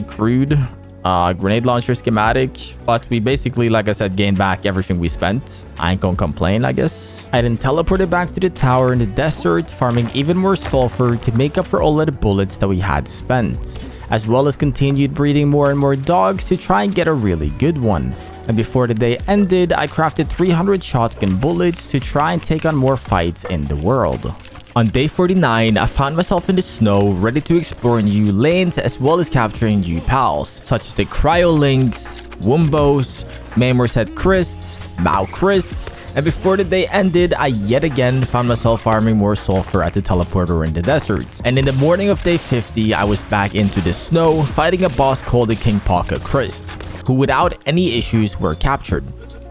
crude. Grenade launcher schematic, but we basically, like I said, gained back everything we spent. I ain't gonna complain, I guess. I then teleported back to the tower in the desert, farming even more sulfur to make up for all of the bullets that we had spent, as well as continued breeding more and more dogs to try and get a really good one. And before the day ended, I crafted 300 shotgun bullets to try and take on more fights in the world. On day 49, I found myself in the snow, ready to explore new lanes as well as capturing new pals, such as the Cryolinks, Wombos, Mamorset Christ, Mao Christ, and before the day ended, I yet again found myself farming more sulfur at the teleporter in the desert. And in the morning of day 50, I was back into the snow, fighting a boss called the Kingpaca Christ, who without any issues were captured.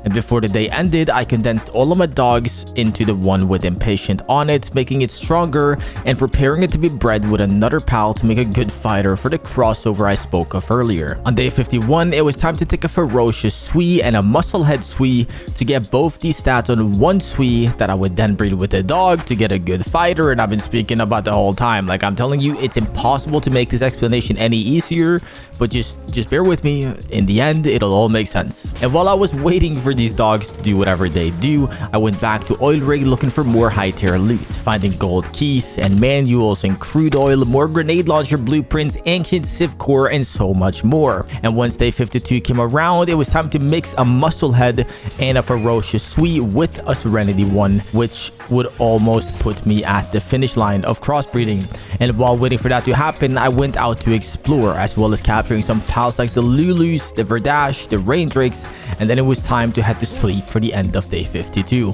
And before the day ended, I condensed all of my dogs into the one with Impatient on it, making it stronger and preparing it to be bred with another pal to make a good fighter for the crossover I spoke of earlier. On day 51, it was time to take a Ferocious Swee and a Musclehead Swee to get both these stats on one Swee that I would then breed with the dog to get a good fighter, and I've been speaking about the whole time. Like, I'm telling you, it's impossible to make this explanation any easier, but just bear with me. In the end, it'll all make sense. And while I was waiting for these dogs to do whatever they do, I went back to Oil Rig looking for more high tier loot, finding gold keys and manuals and crude oil, more grenade launcher blueprints, ancient civ core, and so much more. And once day 52 came around, it was time to mix a Musclehead and a Ferocious Swee with a Serenity one, which would almost put me at the finish line of crossbreeding. And while waiting for that to happen, I went out to explore, as well as capturing some pals like the Lulus, the Verdash, the Raindrakes, and then it was time to head to sleep for the end of day 52.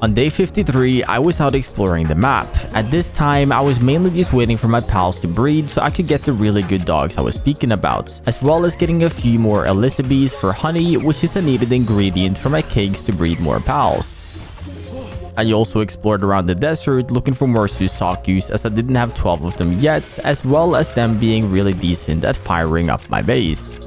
On day 53, I was out exploring the map. At this time, I was mainly just waiting for my pals to breed so I could get the really good dogs I was speaking about, as well as getting a few more Elisabes for honey, which is a needed ingredient for my kegs to breed more pals. I also explored around the desert looking for more Susakus, as I didn't have 12 of them yet, as well as them being really decent at firing up my base.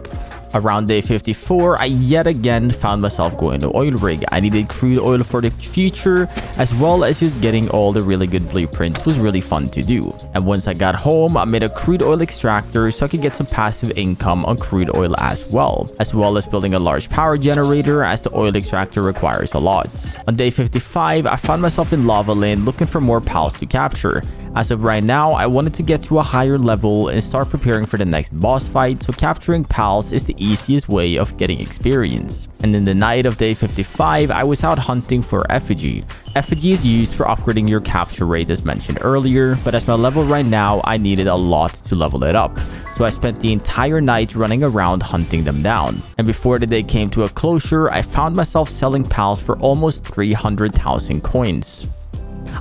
Around day 54, I yet again found myself going to Oil Rig. I needed crude oil for the future, as well as just getting all the really good blueprints was really fun to do. And once I got home, I made a crude oil extractor so I could get some passive income on crude oil as well as building a large power generator, as the oil extractor requires a lot. On day 55, I found myself in Lava Lane looking for more pals to capture. As of right now, I wanted to get to a higher level and start preparing for the next boss fight, so capturing pals is the easiest way of getting experience. And in the night of day 55, I was out hunting for Effigy. Effigy is used for upgrading your capture rate as mentioned earlier, but as my level right now, I needed a lot to level it up. So I spent the entire night running around hunting them down. And before the day came to a closure, I found myself selling pals for almost 300,000 coins.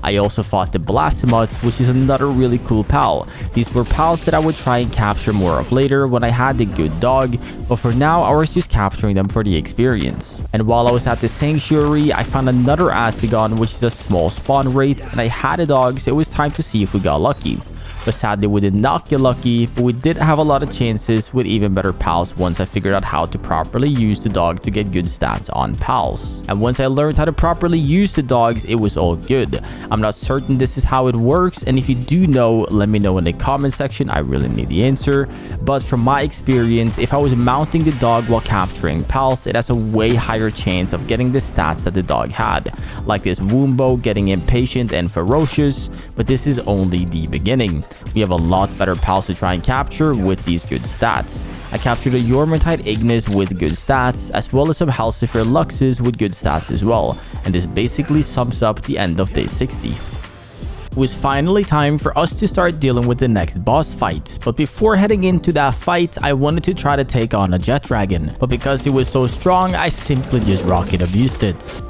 I also fought the Blasimuts, which is another really cool pal. These were pals that I would try and capture more of later when I had the good dog, but for now I was just capturing them for the experience. And while I was at the Sanctuary, I found another Astegon, which is a small spawn rate, and I had a dog, so it was time to see if we got lucky. But sadly we did not get lucky, but we did have a lot of chances with even better pals once I figured out how to properly use the dog to get good stats on pals. And once I learned how to properly use the dogs, it was all good. I'm not certain this is how it works, and if you do know, let me know in the comment section. I really need the answer. But from my experience, if I was mounting the dog while capturing pals, it has a way higher chance of getting the stats that the dog had, like this Wombo getting Impatient and Ferocious, but this is only the beginning. We have a lot better pals to try and capture with these good stats. I captured a Yormantide Ignis with good stats, as well as some Halcifer Luxes with good stats as well, and this basically sums up the end of day 60. It was finally time for us to start dealing with the next boss fight, but before heading into that fight, I wanted to try to take on a Jetragon, but because it was so strong, I simply just rocket abused it.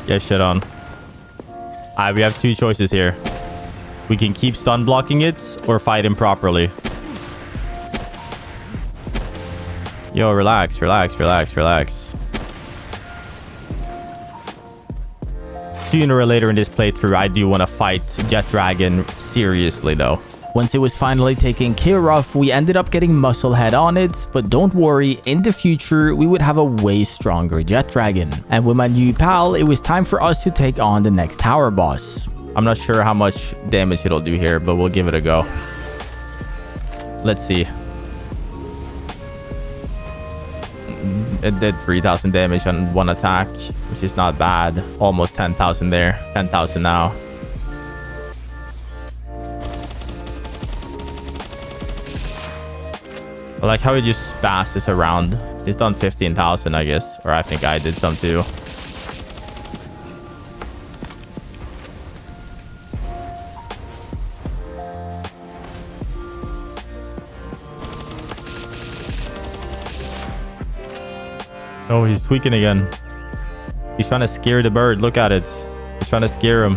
Yeah, shit on. Alright, we have two choices here. We can keep stun blocking it or fight him properly. Yo, relax, relax, relax, relax. Sooner or later in this playthrough, I do want to fight Jetragon seriously though. Once it was finally taken care of, we ended up getting Musclehead on it, but don't worry, in the future, we would have a way stronger Jetragon. And with my new pal, it was time for us to take on the next tower boss. I'm not sure how much damage it'll do here, but we'll give it a go. Let's see. it did 3,000 damage on one attack, which is not bad. Almost 10,000 there. 10,000 now. I like how he just spasses around. He's done 15,000, I guess. Or I think I did some too. Oh, he's tweaking again. He's trying to scare the bird. Look at it. He's trying to scare him.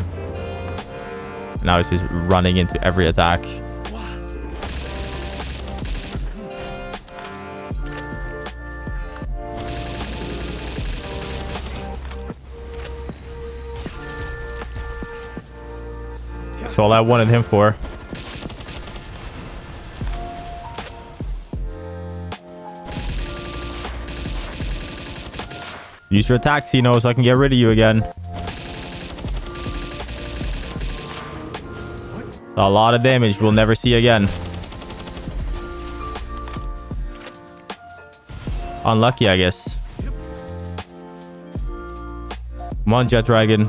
Now he's just running into every attack. That's all I wanted him for. Use your attack, Xeno, so I can get rid of you again. A lot of damage we'll never see again. Unlucky, I guess. Come on, Jetragon.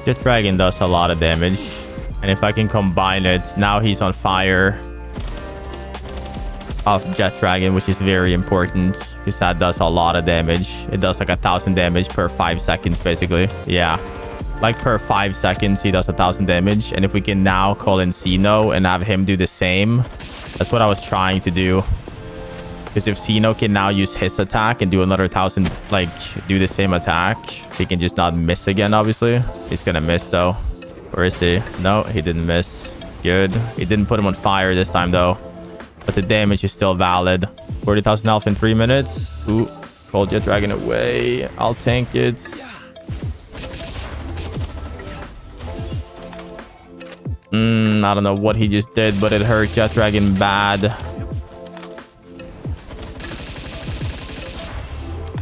Jetragon does a lot of damage. And if I can combine it, now he's on fire off Jetragon, which is very important because that does a lot of damage. It does like 1,000 damage per 5 seconds, basically. Yeah, like per 5 seconds, he does 1,000 damage. And if we can now call in Xeno and have him do the same, that's what I was trying to do. Because if Xeno can now use his attack and do another 1,000, like do the same attack, he can just not miss again, obviously. He's gonna miss though. Where is he? No, he didn't miss. Good. He didn't put him on fire this time, though. But the damage is still valid. 40,000 health in 3 minutes. Ooh. Call Jetragon away. I'll tank it. I don't know what he just did, but it hurt Jetragon bad.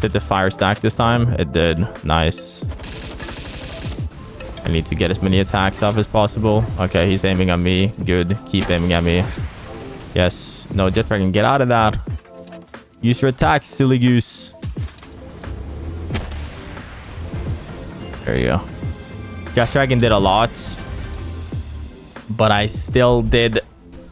Did the fire stack this time? It did. Nice. I need to get as many attacks off as possible. Okay, he's aiming at me. Good. Keep aiming at me. Yes. No, Jetragon, get out of that. Use your attack, silly goose. There you go. Jetragon did a lot. But I still did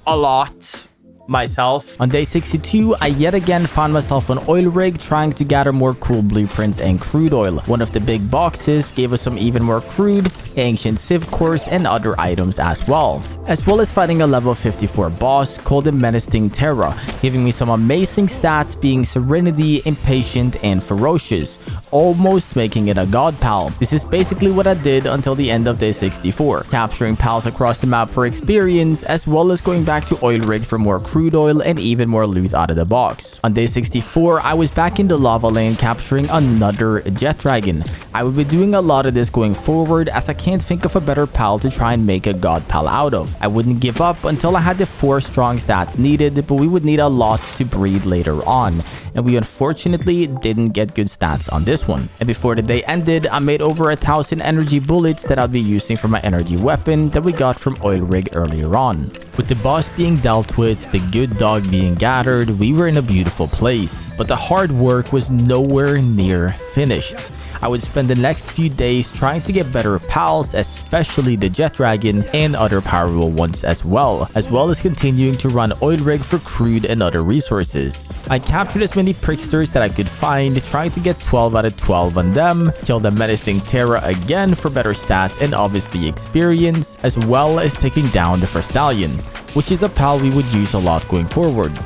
a lot myself. On day 62, I yet again found myself on oil rig trying to gather more cool blueprints and crude oil. One of the big boxes gave us some even more crude, ancient civ cores, and other items as well as fighting a level 54 boss called the Menacing Terra, giving me some amazing stats being Serenity, Impatient, and Ferocious, almost making it a god pal. This is basically what I did until the end of day 64, capturing pals across the map for experience, as well as going back to oil rig for more crude oil and even more loot out of the box. On day 64, I was back in the lava lane capturing another Jetragon. I will be doing a lot of this going forward as I can't think of a better pal to try and make a god pal out of. I wouldn't give up until I had the 4 strong stats needed, but we would need a lot to breed later on, and we unfortunately didn't get good stats on this one. And before the day ended, I made over 1,000 energy bullets that I'll be using for my energy weapon that we got from oil rig earlier on. With the boss being dealt with, the good dog being gathered, we were in a beautiful place, but the hard work was nowhere near finished. I would spend the next few days trying to get better pals, especially the Jetragon and other powerful ones as well as continuing to run oil rig for crude and other resources. I captured as many pricksters that I could find, trying to get 12 out of 12 on them, killed the Menacing Terra again for better stats and obviously experience, as well as taking down the First Stallion, which is a pal we would use a lot going forward.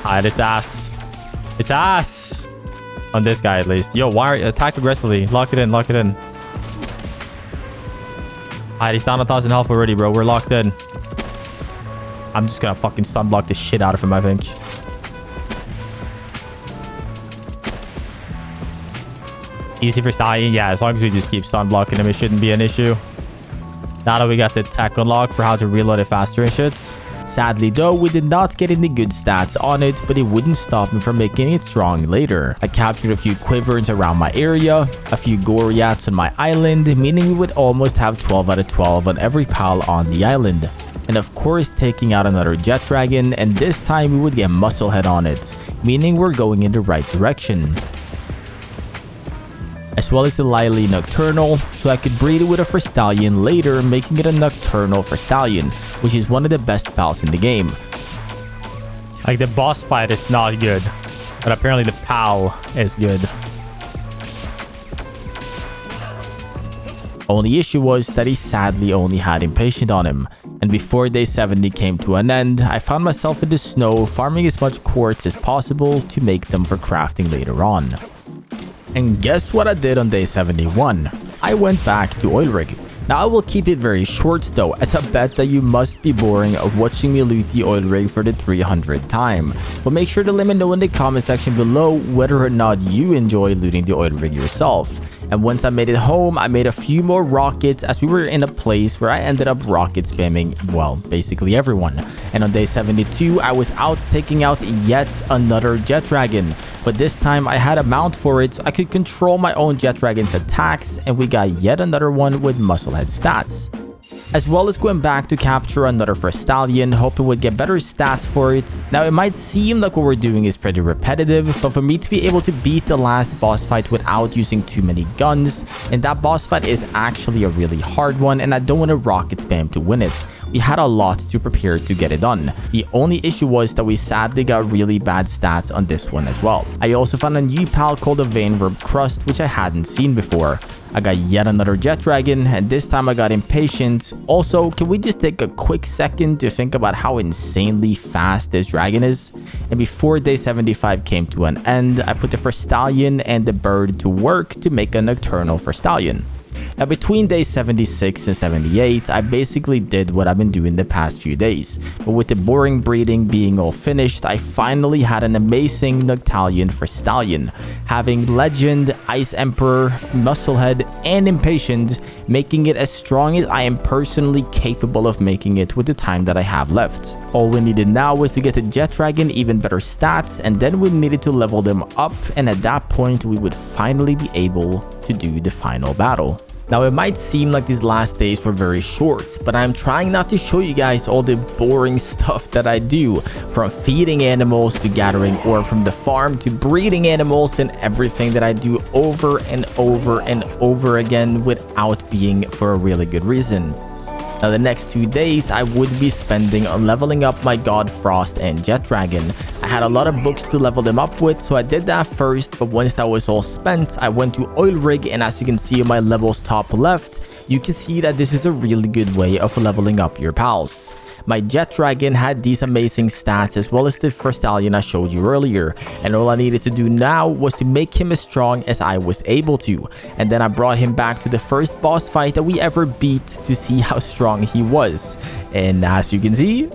Alright, it's ass. It's ass! On this guy at least. Yo, why attack aggressively? Lock it in, lock it in. Alright, he's down 1,000 health already, bro. We're locked in. I'm just gonna fucking stun block the shit out of him, I think. Easy for Stallion. Yeah, as long as we just keep stun blocking him, it shouldn't be an issue. Now that we got the tech unlock for how to reload it faster and shit. Sadly though, we did not get any good stats on it, but it wouldn't stop me from making it strong later. I captured a few Quiverns around my area, a few Goriats on my island, meaning we would almost have 12 out of 12 on every pal on the island. And of course taking out another Jetragon, and this time we would get Musclehead on it, meaning we're going in the right direction. As well as the Lily Nocturnal, so I could breed it with a Frostallion later, making it a Nocturnal Frostallion, which is one of the best pals in the game. Like, the boss fight is not good, but apparently the pal is good. Only issue was that he sadly only had Impatient on him, and before day 70 came to an end, I found myself in the snow farming as much quartz as possible to make them for crafting later on. And guess what I did on day 71? I went back to Oil Rig. Now I will keep it very short though, as I bet that you must be boring of watching me loot the Oil Rig for the 300th time. But make sure to let me know in the comment section below whether or not you enjoy looting the Oil Rig yourself. And once I made it home, I made a few more rockets as we were in a place where I ended up rocket spamming, well, basically everyone. And on day 72, I was out taking out yet another Jetragon. But this time I had a mount for it so I could control my own Jetragon's attacks, and we got yet another one with Musclehead stats. As well as going back to capture another Frostallion, hoping we'd get better stats for it. Now it might seem like what we're doing is pretty repetitive, but for me to be able to beat the last boss fight without using too many guns, and that boss fight is actually a really hard one, and I don't want to rocket spam to win it. We had a lot to prepare to get it done. The only issue was that we sadly got really bad stats on this one as well. I also found a new pal called the Veinverb Crust, which I hadn't seen before. I got yet another Jetragon, and this time I got Impatient. Also, can we just take a quick second to think about how insanely fast this dragon is? And before day 75 came to an end, I put the Frostallion and the bird to work to make a Nocturnal Frostallion. Now between days 76 and 78, I basically did what I've been doing the past few days. But with the boring breeding being all finished, I finally had an amazing Noctalion Frostallion, having Legend, Ice Emperor, Musclehead, and Impatient, making it as strong as I am personally capable of making it with the time that I have left. All we needed now was to get the Jetragon even better stats, and then we needed to level them up, and at that point we would finally be able to do the final battle. Now it might seem like these last days were very short, but I'm trying not to show you guys all the boring stuff that I do, from feeding animals to gathering ore from the farm to breeding animals, and everything that I do over and over and over again without being for a really good reason. Now the next 2 days I would be spending on leveling up my God Frost and Jetragon. I had a lot of books to level them up with, so I did that first, but once that was all spent, I went to Oil Rig, and as you can see on my levels top left, you can see that this is a really good way of leveling up your pals. My Jetragon had these amazing stats as well as the Frostallion I showed you earlier, and all I needed to do now was to make him as strong as I was able to, and then I brought him back to the first boss fight that we ever beat to see how strong he was. And as you can see,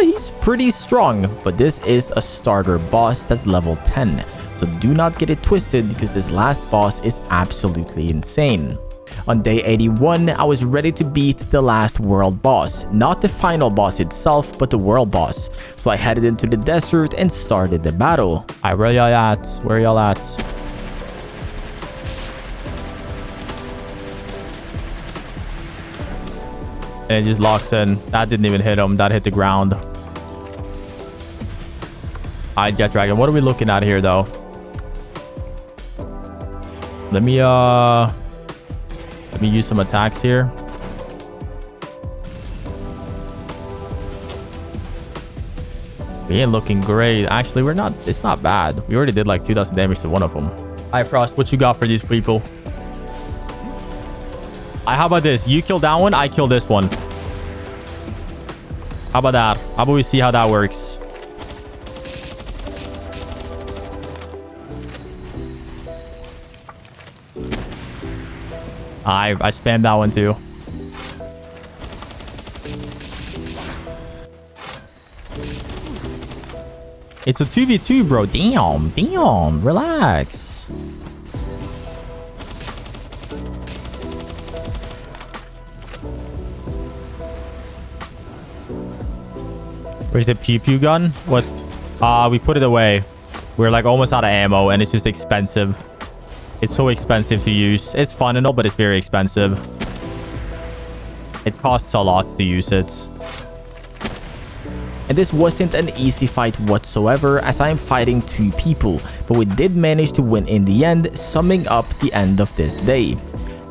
he's pretty strong, but this is a starter boss that's level 10, so do not get it twisted because this last boss is absolutely insane. On day 81, I was ready to beat the last world boss, not the final boss itself, but the world boss. So I headed into the desert and started the battle. Alright, where y'all at? Where y'all at? And it just locks in. That didn't even hit him. That hit the ground. Alright, Jetragon. What are we looking at here, though? Let me use some attacks here. We ain't looking great. Actually, we're not. It's not bad. We already did like 2,000 damage to one of them. Hi, Frost. What you got for these people? How about this? You kill that one. I kill this one. How about that? How about we see how that works? I spammed that one too. It's a 2v2, bro. Damn. Relax. Where's the pew pew gun? What? We put it away. We're like almost out of ammo and it's just expensive. It's so expensive to use. It's fun and all, but it's very expensive. It costs a lot to use it. And this wasn't an easy fight whatsoever, as I am fighting 2 people, but we did manage to win in the end, summing up the end of this day.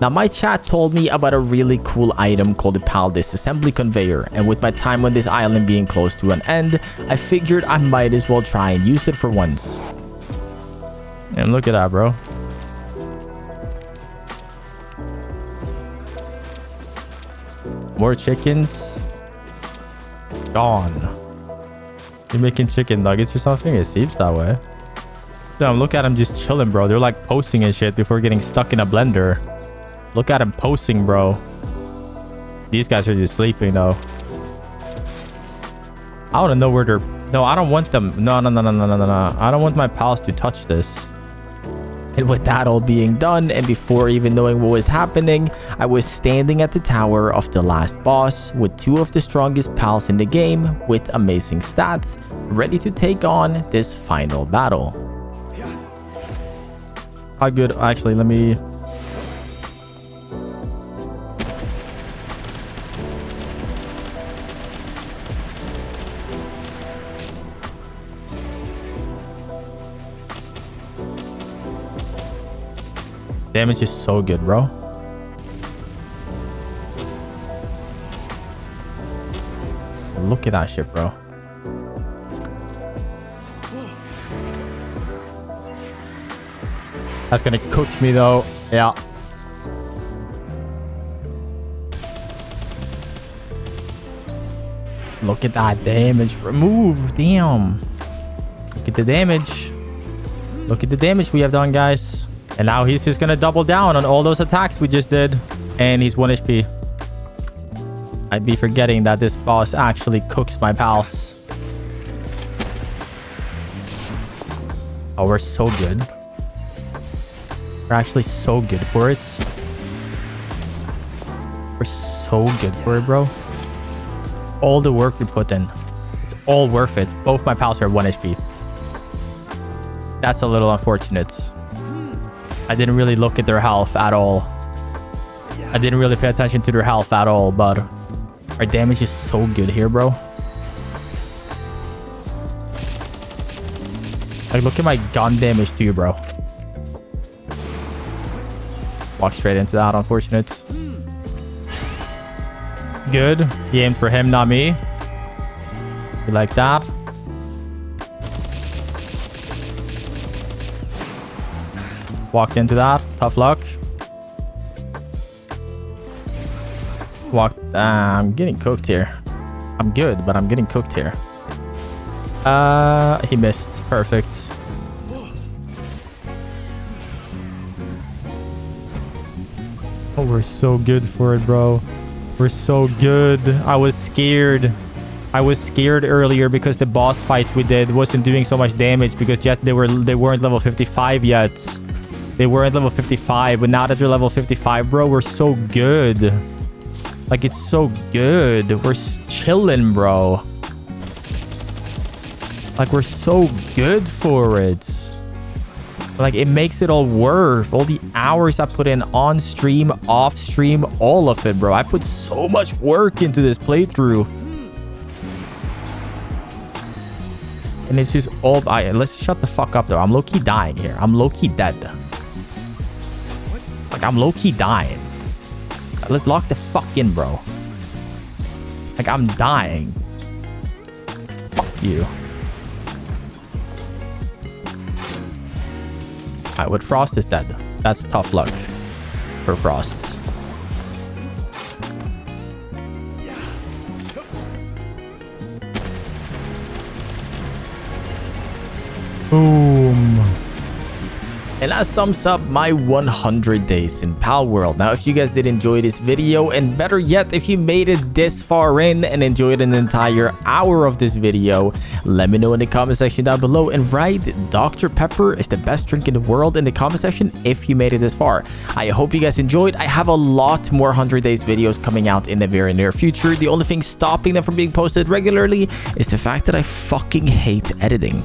Now, my chat told me about a really cool item called the Palworld Assembly Conveyor, and with my time on this island being close to an end, I figured I might as well try and use it for once. And look at that, bro. More chickens. Gone. You're making chicken nuggets or something? It seems that way. Damn, look at them just chilling, bro. They're like posting and shit before getting stuck in a blender. Look at them posting, bro. These guys are just sleeping, though. I want to know where they're... No, I don't want them. No. I don't want my pals to touch this. And with that all being done, and before even knowing what was happening, I was standing at the tower of the last boss with 2 of the strongest pals in the game with amazing stats, ready to take on this final battle. How good? Actually, let me... Damage is so good, bro. Look at that shit, bro. That's gonna cook me, though. Yeah. Look at that damage. Remove. Damn. Look at the damage. Look at the damage we have done, guys. And now he's just gonna double down on all those attacks we just did. And he's 1 HP. I'd be forgetting that this boss actually cooks my pals. Oh, we're so good. We're actually so good for it. We're so good for it, bro. All the work we put in. It's all worth it. Both my pals are 1 HP. That's a little unfortunate. I didn't really look at their health at all. I didn't really pay attention to their health at all, but our damage is so good here, bro. Like, look at my gun damage too, bro. Walk straight into that, unfortunate. Good. He aimed for him, not me. You like that? Walked into that. Tough luck. Walked. I'm getting cooked here. I'm good, but I'm getting cooked here. He missed. Perfect. Oh, we're so good for it, bro. We're so good. I was scared. I was scared earlier because the boss fights we did wasn't doing so much damage because yet they weren't level 55 yet. They weren't level 55, but now that they're level 55, bro, we're so good. Like, it's so good. We're chilling, bro. Like, we're so good for it. Like, it makes it all worth. All the hours I put in on stream, off stream, all of it, bro. I put so much work into this playthrough. And it's just all... let's shut the fuck up, though. I'm low-key dying here. I'm low-key dead. Like, I'm low-key dying. Let's lock the fuck in, bro. Like, I'm dying. Fuck you. Alright, with Frost is dead. That's tough luck for Frost. Boom. And that sums up my 100 days in Palworld. Now, if you guys did enjoy this video, and better yet, if you made it this far in and enjoyed an entire hour of this video, let me know in the comment section down below, and write Dr. Pepper is the best drink in the world in the comment section if you made it this far. I hope you guys enjoyed. I have a lot more 100 days videos coming out in the very near future. The only thing stopping them from being posted regularly is the fact that I fucking hate editing.